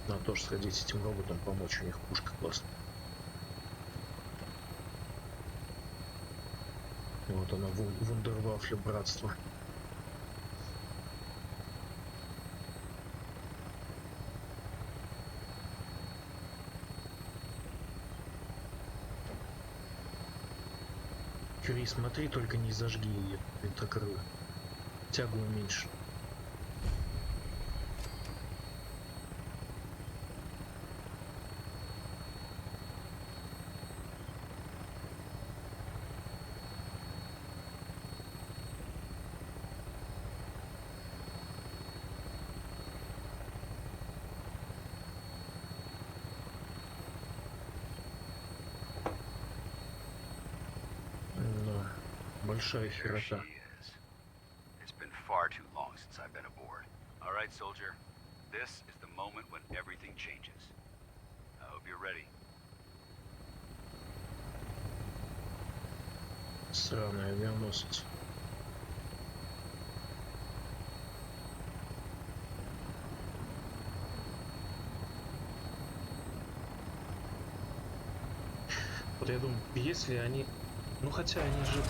Надо тоже сходить с этим роботом, помочь, у них пушка классная. Вот она, вундервафля братства. Крис, смотри, только не зажги ее, винтокрыло. Тягу уменьши. Большая херота. It's been far too long since I've been aboard. All right, soldier. This is the moment when everything changes. I hope you're ready. Сраный авианосец. Вот я думаю, если они... Ну хотя они же...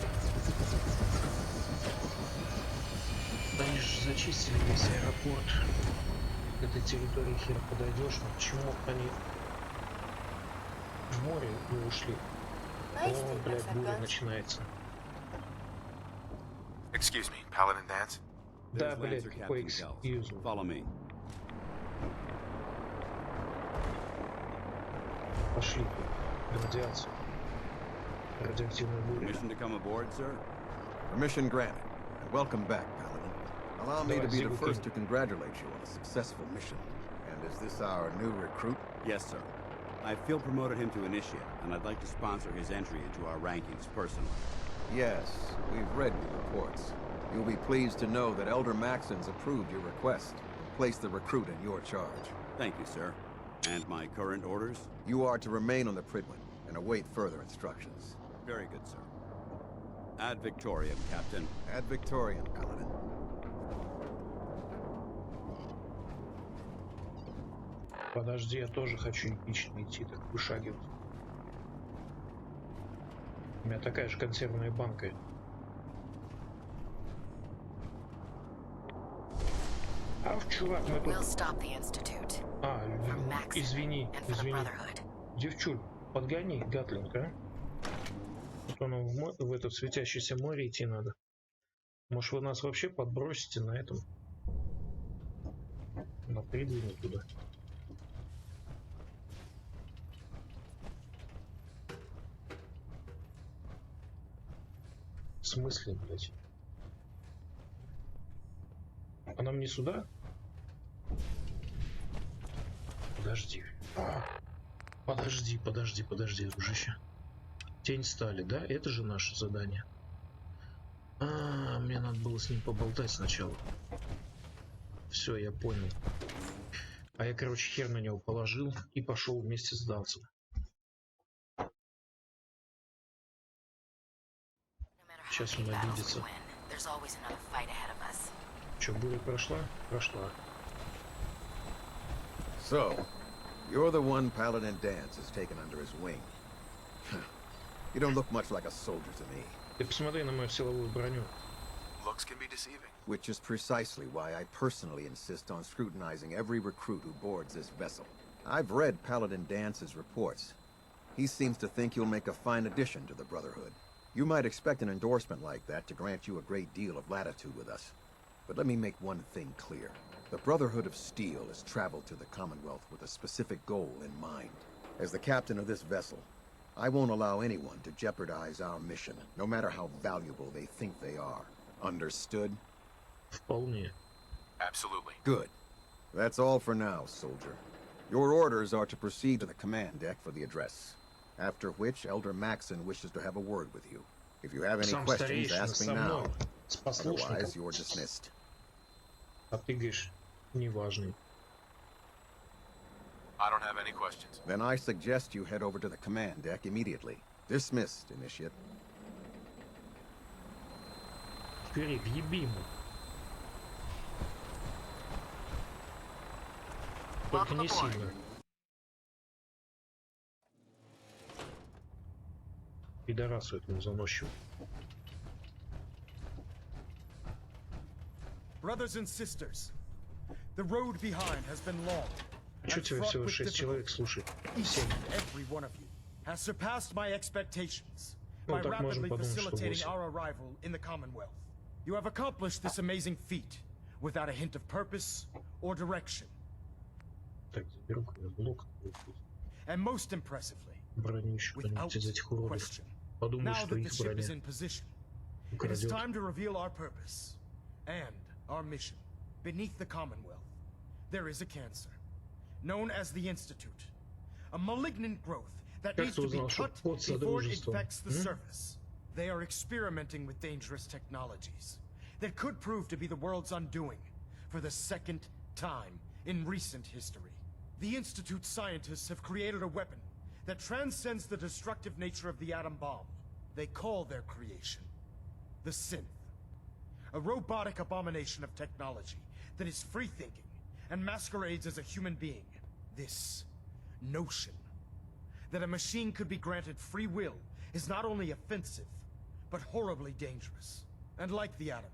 Они же зачистили весь аэропорт. К этой территории хер подойдешь, но почему они в море не ушли? О, блядь, буря начинается. Excuse me, Paladin Dance? Да, блядь, какой excuse. Follow me. Пошли. Радиация. Радиоактивная буря. Permission to come aboard, sir? Permission granted. And welcome back, Paladin. Allow me to be the first to congratulate you on a successful mission. And is this our new recruit? Yes, sir. I feel promoted him to initiate, and I'd like to sponsor his entry into our rankings personally. Yes, we've read your reports. You'll be pleased to know that Elder Maxon's approved your request and placed the recruit in your charge. Thank you, sir. And my current orders? You are to remain on the Pridwin and await further instructions. Very good, sir. Ad Victoriam, Captain. Ad Victoriam, Paladin. Подожди, я тоже хочу эпично идти, так вышагивать. У меня такая же консервная банка. Ах, чувак, мы тут... извини. Девчуль, подгони, Гатлинг, а? Вот нам в это светящееся море идти надо. Может, вы нас вообще подбросите на этом? На Придвене туда. В смысле, блядь? А нам не сюда? Подожди. Подожди, дружище. Тень стали, да? Это же наше задание. Мне надо было с ним поболтать сначала. Все, я понял. А я, короче, хер на него положил и пошел вместе с Данцем. Сейчас он обидится. Че, буря прошла? Прошла. So, you're the one Paladin Dance has taken under his wing. You don't look much like a soldier to me. Ты посмотри на мою силовую броню. Looks can be deceiving. Which is precisely why I personally insist on scrutinizing every recruit who boards this vessel. I've read Paladin Dance's reports. He seems to think you'll make a fine addition to the Brotherhood. You might expect an endorsement like that to grant you a great deal of latitude with us. But let me make one thing clear. The Brotherhood of Steel has traveled to the Commonwealth with a specific goal in mind. As the captain of this vessel, I won't allow anyone to jeopardize our mission, no matter how valuable they think they are. Understood? Вполне. Absolutely. Good. That's all for now, soldier. Your orders are to proceed to the command deck for the address. After which, Elder Maxon wishes to have a word with you. If you have any questions, ask me now. Otherwise, you're dismissed. А ты говоришь, неважный. I don't have any questions. Then I suggest you head over to the command deck immediately. Dismissed, Initiate. Вперед, еби ему. Только не сильно. Пидорасу этому заносчиву. Brothers and sisters, the road behind has been long. Чё тебе всего 6 человек, слушай? 7. Every one of you has surpassed my expectations Ну, by так можем rapidly подумать, что facilitating 8. our arrival in the Commonwealth. You have accomplished this amazing feat without a hint of purpose or direction. Так, заберу блок. And most impressively, Броню еще кто-нибудь из этих уродов. Подумай, now что that the их ship is броня in position, it is украдет. time to reveal our purpose and our mission. Beneath the Commonwealth, there is a cancer, known as the Institute. A malignant growth that needs to be cut before it infects the surface. They are experimenting with dangerous technologies that could prove to be the world's undoing for the second time in recent history. The Institute scientists have created a weapon that transcends the destructive nature of the atom bomb. They call their creation the synth. A robotic abomination of technology that is free-thinking and masquerades as a human being. This notion that a machine could be granted free will is not only offensive, but horribly dangerous. And like the atom,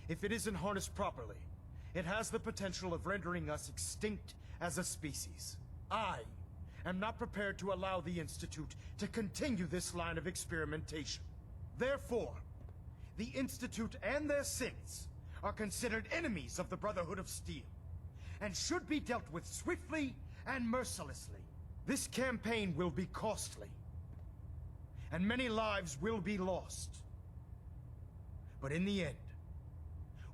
if it isn't harnessed properly, it has the potential of rendering us extinct as a species. I am not prepared to allow the Institute to continue this line of experimentation. Therefore, the Institute and their synths are considered enemies of the Brotherhood of Steel, and should be dealt with swiftly and mercilessly. This campaign will be costly, and many lives will be lost. But in the end,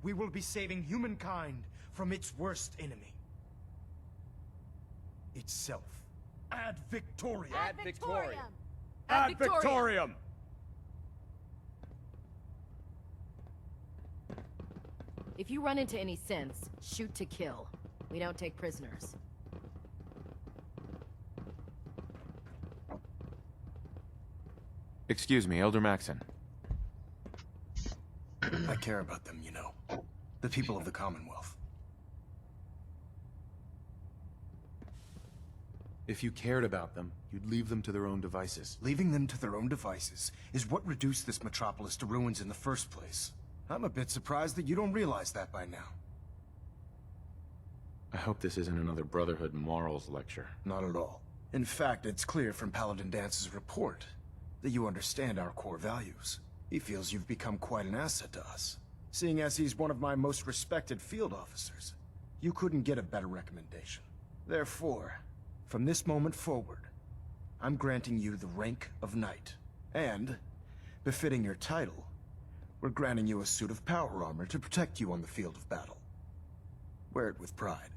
we will be saving humankind from its worst enemy. Itself. Ad Victoriam! Ad Victoriam! Ad Victoriam! If you run into any synths, shoot to kill. We don't take prisoners. Excuse me, Elder Maxon. I care about them, you know. The people of the Commonwealth. If you cared about them, you'd leave them to their own devices. Leaving them to their own devices is what reduced this metropolis to ruins in the first place. I'm a bit surprised that you don't realize that by now. I hope this isn't another Brotherhood morals lecture. Not at all. In fact, it's clear from Paladin Dance's report that you understand our core values. He feels you've become quite an asset to us. Seeing as he's one of my most respected field officers, you couldn't get a better recommendation. Therefore, from this moment forward, I'm granting you the rank of Knight. And, befitting your title, we're granting you a suit of power armor to protect you on the field of battle. Wear it with pride.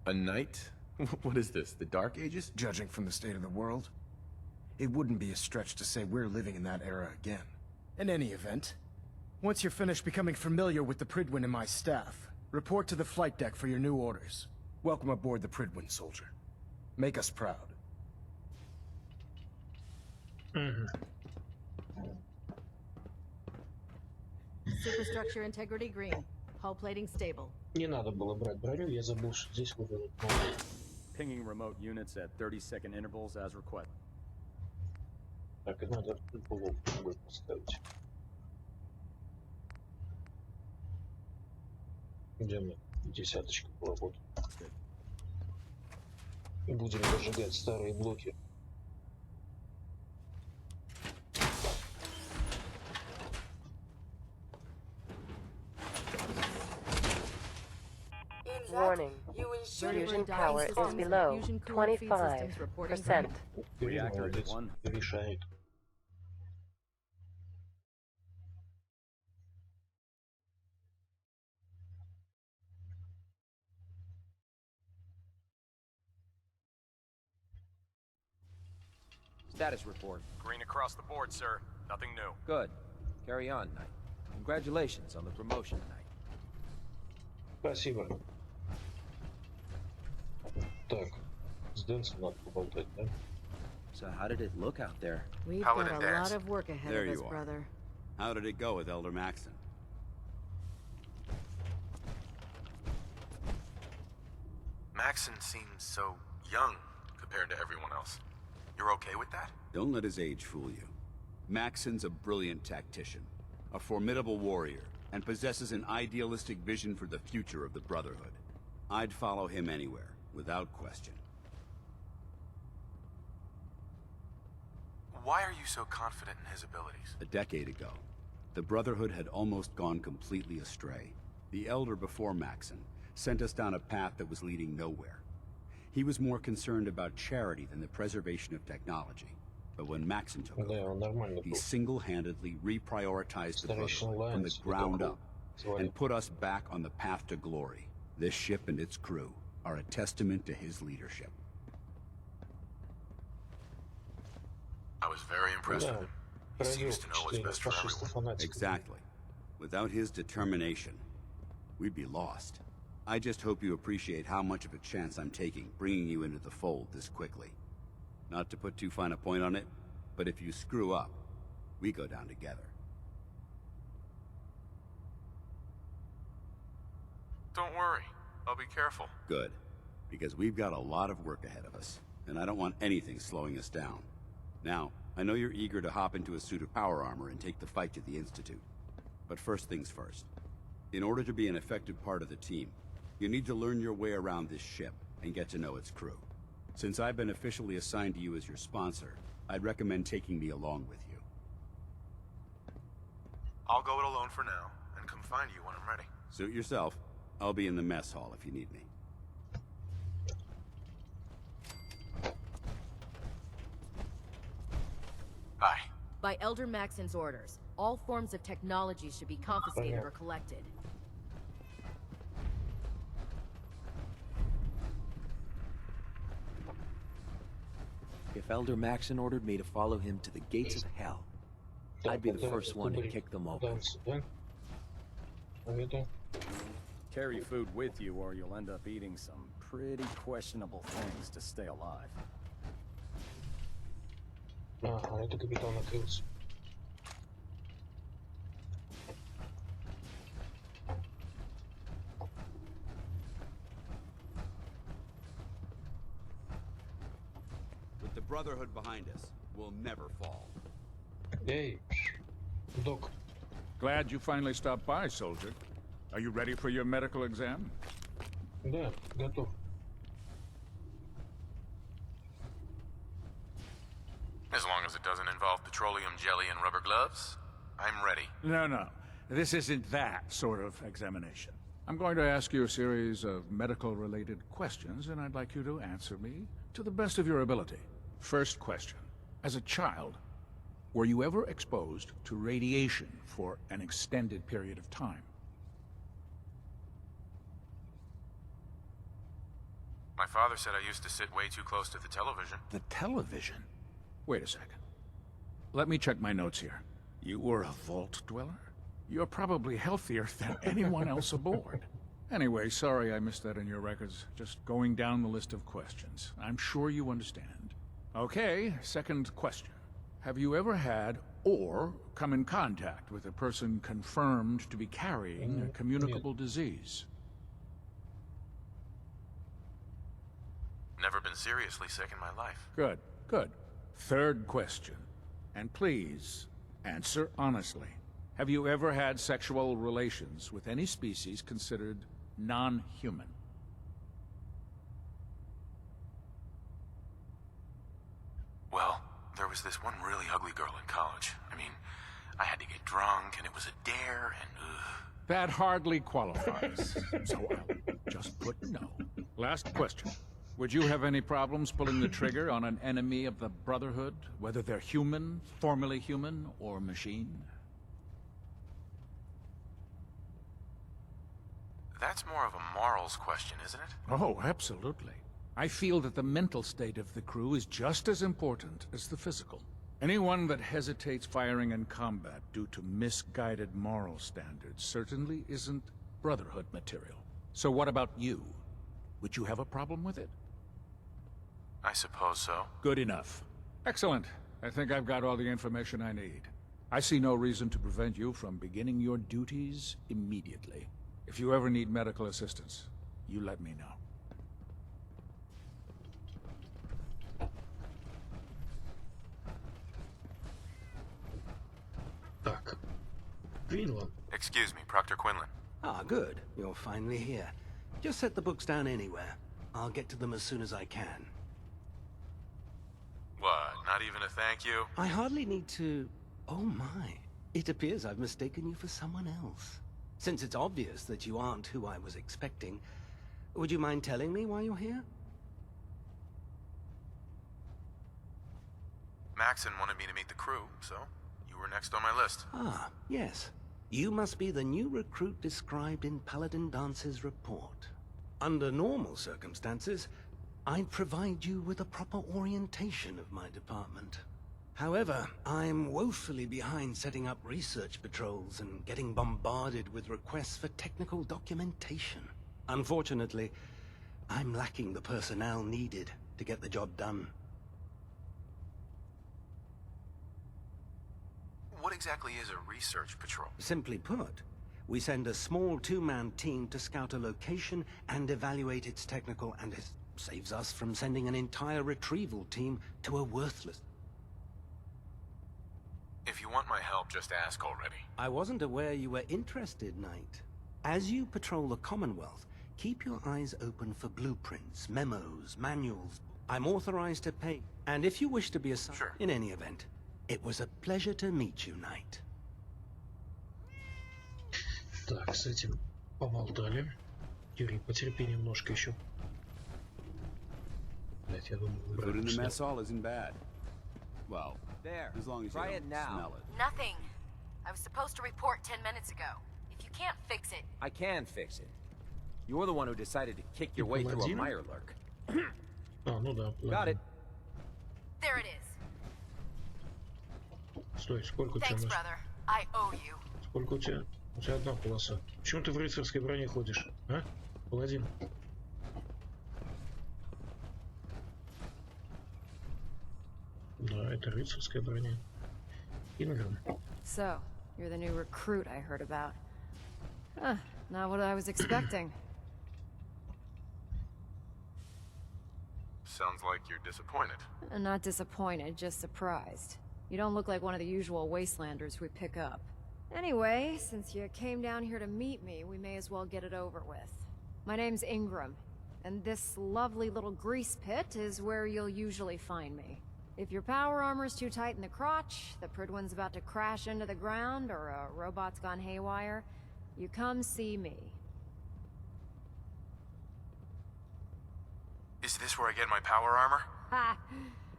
A knight? What is this, the Dark Ages? Judging from the state of the world, it wouldn't be a stretch to say we're living in that era again. In any event, once you're finished becoming familiar with the Prydwen and my staff, report to the flight deck for your new orders. Welcome aboard the Prydwen, soldier. Make us proud. Superstructure integrity green. Hull plating stable. Не надо было брать броню, я забыл, что здесь выдают. Pinging remote units at 30-second intervals as requested. Так, и надо блок поставить. Где мы? Десяточка поработаем. И будем зажигать старые блоки. Warning. Fusion power is below 25%. Reactor is 1. Решает. Status report. Green across the board, sir. Nothing new. Good. Carry on, Knight. Congratulations on the promotion, Knight. Спасибо. Так, с Дэнсом надо поболтать, да? So how did it look out there? We've got a lot of work ahead There of us, you are. brother. How did it go with Elder Maxon? Maxon seems so young compared to everyone else. You're okay with that? Don't let his age fool you. Maxon's a brilliant tactician, a formidable warrior, and possesses an idealistic vision for the future of the Brotherhood. I'd follow him anywhere, without question. Why are you so confident in his abilities? A decade ago, the Brotherhood had almost gone completely astray. The Elder before Maxon sent us down a path that was leading nowhere. He was more concerned about charity than the preservation of technology. But when Maxon took over, he single-handedly reprioritized the Brotherhood from the ground up and put us back on the path to glory. This ship and its crew are a testament to his leadership. I was very impressed with him. He seems to know what's best for everyone. Exactly. Without his determination, we'd be lost. I just hope you appreciate how much of a chance I'm taking bringing you into the fold this quickly. Not to put too fine a point on it, but if you screw up, we go down together. Don't worry. I'll be careful. Good. Because we've got a lot of work ahead of us, and I don't want anything slowing us down. Now, I know you're eager to hop into a suit of power armor and take the fight to the Institute. But first things first. In order to be an effective part of the team, you need to learn your way around this ship and get to know its crew. Since I've been officially assigned to you as your sponsor, I'd recommend taking me along with you. I'll go it alone for now, and come find you when I'm ready. Suit yourself. I'll be in the mess hall if you need me. Bye. By Elder Maxon's orders, all forms of technology should be confiscated or collected. If Elder Maxon ordered me to follow him to the gates of hell, I'd be the first one to kick them open. Carry food with you or you'll end up eating some pretty questionable things to stay alive. Ага, это капитан накрылся. With the Brotherhood behind us, we'll never fall. Эй, док. Glad you finally stopped by, soldier. Are you ready for your medical exam? Да, готов. As long as it doesn't involve petroleum jelly and rubber gloves, I'm ready. No. This isn't that sort of examination. I'm going to ask you a series of medical-related questions, and I'd like you to answer me to the best of your ability. First question. As a child, were you ever exposed to radiation for an extended period of time? My father said I used to sit way too close to the television. The television? Wait a second. Let me check my notes here. You were a vault dweller? You're probably healthier than anyone else aboard. Anyway, sorry I missed that in your records. Just going down the list of questions. I'm sure you understand. Okay, second question. Have you ever had or come in contact with a person confirmed to be carrying a communicable disease? Never been seriously sick in my life. Good. Third question. And please, answer honestly. Have you ever had sexual relations with any species considered non-human? Well, there was this one really ugly girl in college. I mean, I had to get drunk, and it was a dare, and That hardly qualifies. So I'll just put no. Last question. Would you have any problems pulling the trigger on an enemy of the Brotherhood, whether they're human, formerly human, or machine? That's more of a morals question, isn't it? Oh, absolutely. I feel that the mental state of the crew is just as important as the physical. Anyone that hesitates firing in combat due to misguided moral standards certainly isn't Brotherhood material. So what about you? Would you have a problem with it? I suppose so. Good enough. Excellent. I think I've got all the information I need. I see no reason to prevent you from beginning your duties immediately. If you ever need medical assistance, you let me know. Так. Придвен. Excuse me, Proctor Quinlan. Ah, good. You're finally here. Just set the books down anywhere. I'll get to them as soon as I can. What, not even a thank you? I hardly need to... Oh my. It appears I've mistaken you for someone else. Since it's obvious that you aren't who I was expecting, would you mind telling me why you're here? Maxon wanted me to meet the crew, so you were next on my list. Ah, yes. You must be the new recruit described in Paladin Dance's report. Under normal circumstances, I'd provide you with a proper orientation of my department. However, I'm woefully behind setting up research patrols and getting bombarded with requests for technical documentation. Unfortunately, I'm lacking the personnel needed to get the job done. exactly is a research patrol? Simply put, we send a small two-man team to scout a location and evaluate its technical, and it saves us from sending an entire retrieval team to a worthless... If you want my help, just ask already. I wasn't aware you were interested, Knight. As you patrol the Commonwealth, keep your eyes open for blueprints, memos, manuals. I'm authorized to pay, and if you wish to be assigned... Sure. In any event, it was a pleasure to meet you, Knight. Так, с этим поболтали. Юрий, потерпи немножко еще. Блять, я думаю, The food in the mess hall isn't bad. Well, there. as long as Try you it don't now. smell it. Nothing. I was supposed to report 10 minutes ago. If you can't fix it... I can fix it. You're the one who decided to kick your way through a Mirelurk. А, ну да. Got it. There it is. Стой, сколько у тебя? Thanks, brother. I owe you. Сколько у тебя? У тебя одна полоса. Почему ты в рыцарской броне ходишь, а? Паладин. Да, это рыцарская броня. Инграм. So, you're the new recruit I heard about. Huh, not what I was expecting. Sounds like you're disappointed. Not disappointed, just surprised. You don't look like one of the usual wastelanders we pick up. Anyway, since you came down here to meet me, we may as well get it over with. My name's Ingram, and this lovely little grease pit is where you'll usually find me. If your power armor's too tight in the crotch, the Prydwen's about to crash into the ground, or a robot's gone haywire, you come see me. Is this where I get my power armor? Ha!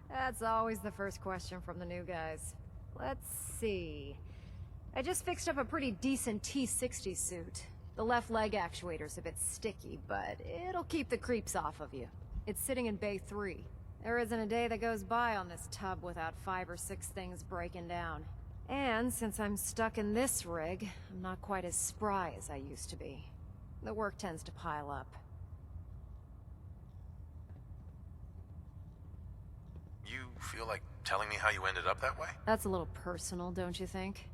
That's always the first question from the new guys. Let's see. I just fixed up a pretty decent T-60 suit. The left leg actuator's a bit sticky, but it'll keep the creeps off of you. It's sitting in Bay 3. There isn't a day that goes by on this tub without 5 or 6 things breaking down. And since I'm stuck in this rig, I'm not quite as spry as I used to be. The work tends to pile up. You feel like telling me how you ended up that way? That's a little personal, don't you think?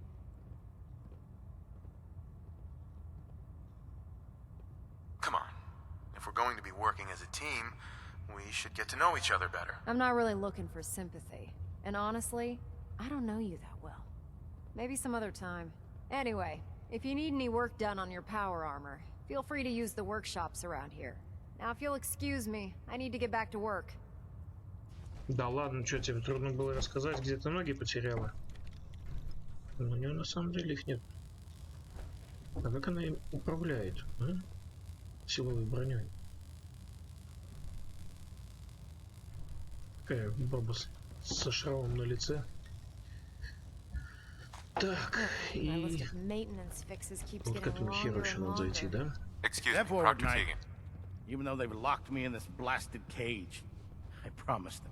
Come on. If we're going to be working as a team, we should get to know each other better. I'm not really looking for sympathy. And honestly, I don't know you that well. Maybe some other time. Anyway, if you need any work done on your power armor, feel free to use the workshops around here. Now, if you'll excuse me, I need to get back to work. Да ладно, что тебе трудно было рассказать, где ты ноги потеряла? У нее на самом деле их нет. А как она им управляет, а? Силовой броней? Какая баба со шрамом на лице? Так, и... Вот к этому херу еще надо зайти, да? Excuse me, Dr. Tegan. Even though they've locked me in this blasted cage, I promised them.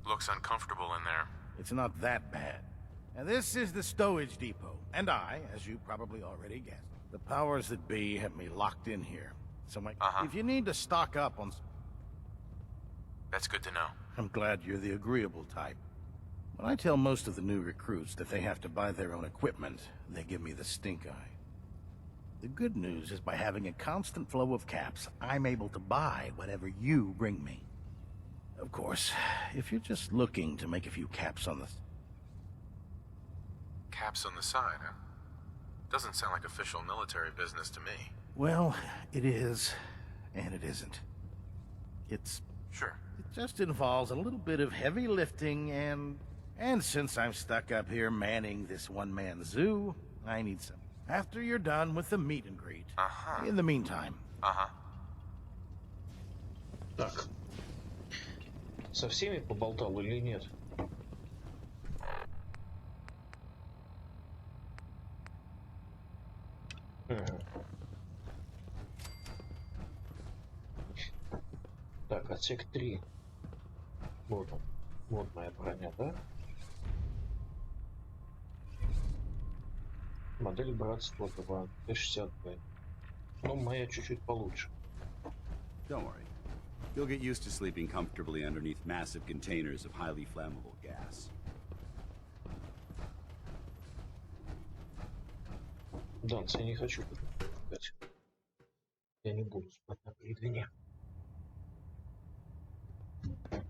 Looks uncomfortable in there. It's not that bad. And this is the Stowage Depot, and I, as you probably already guessed, the powers that be have me locked in here. So, if you need to stock up on... That's good to know. I'm glad you're the agreeable type. When I tell most of the new recruits that they have to buy their own equipment, they give me the stink eye. The good news is by having a constant flow of caps, I'm able to buy whatever you bring me. Of course, if you're just looking to make a few caps on the... Caps on the side, huh? Doesn't sound like official military business to me. Well, it is, and it isn't. It's... Sure. It just involves a little bit of heavy lifting and since I'm stuck up here manning this one-man zoo, I need some. After you're done with the meet and greet. In the meantime. Так. Со всеми поболтал или нет? Так, отсек 3. Вот он. Вот моя броня, да? Модель братства 2, Т-60Б. Ну, моя чуть-чуть получше. Don't worry. You'll get used to sleeping comfortably underneath massive containers of highly flammable gas. Данс, я не хочу спать. Я не буду спать на Придвене.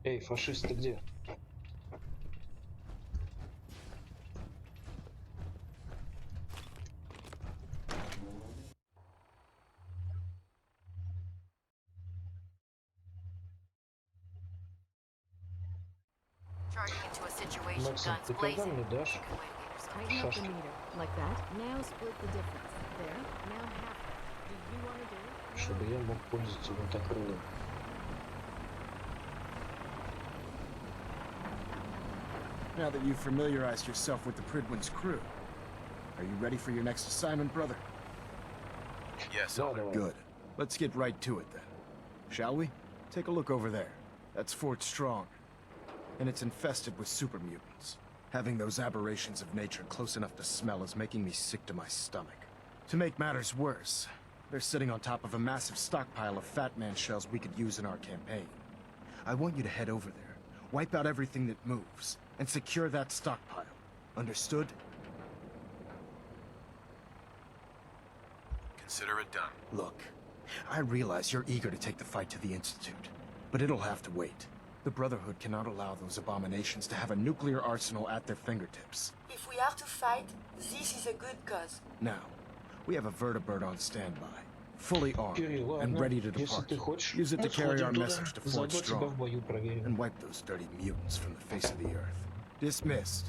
Эй, фашист, ты где? Мэксон, ты когда мне дашь? Tighten up the meter, like that. Now split the difference. There, now half. Do you want to do it? Чтобы я мог пользоваться винтокрылом. Now that you've familiarized yourself with the Prydwen's crew, are you ready for your next assignment, brother? Yes, Elder. Good. Let's get right to it then. Shall we? Take a look over there. That's Fort Strong. And it's infested with super mutants. Having those aberrations of nature close enough to smell is making me sick to my stomach. To make matters worse, they're sitting on top of a massive stockpile of Fat Man shells we could use in our campaign. I want you to head over there, wipe out everything that moves, and secure that stockpile. Understood? Consider it done. Look, I realize you're eager to take the fight to the Institute, but it'll have to wait. The Brotherhood cannot allow those abominations to have a nuclear arsenal at their fingertips. If we are to fight, this is a good cause. Now, we have a vertibird on standby, fully armed and ready to depart. Use it to carry our message to Fort Strong and wipe those dirty mutants from the face of the earth. Dismissed.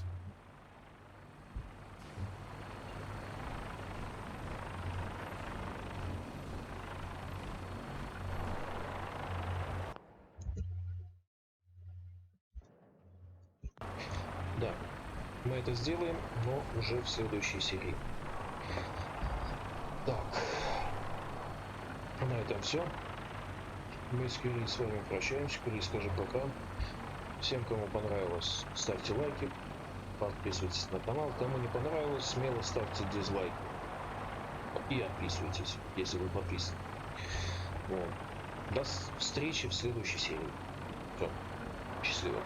Да, мы это сделаем, но уже в следующей серии. Так, на этом все. Мы с Кюри с вами прощаемся. Кюри, скажи пока. Всем, кому понравилось, ставьте лайки, подписывайтесь на канал. Кому не понравилось, смело ставьте дизлайк. И отписывайтесь, если вы подписаны. Вот. До встречи в следующей серии. Все, счастливо.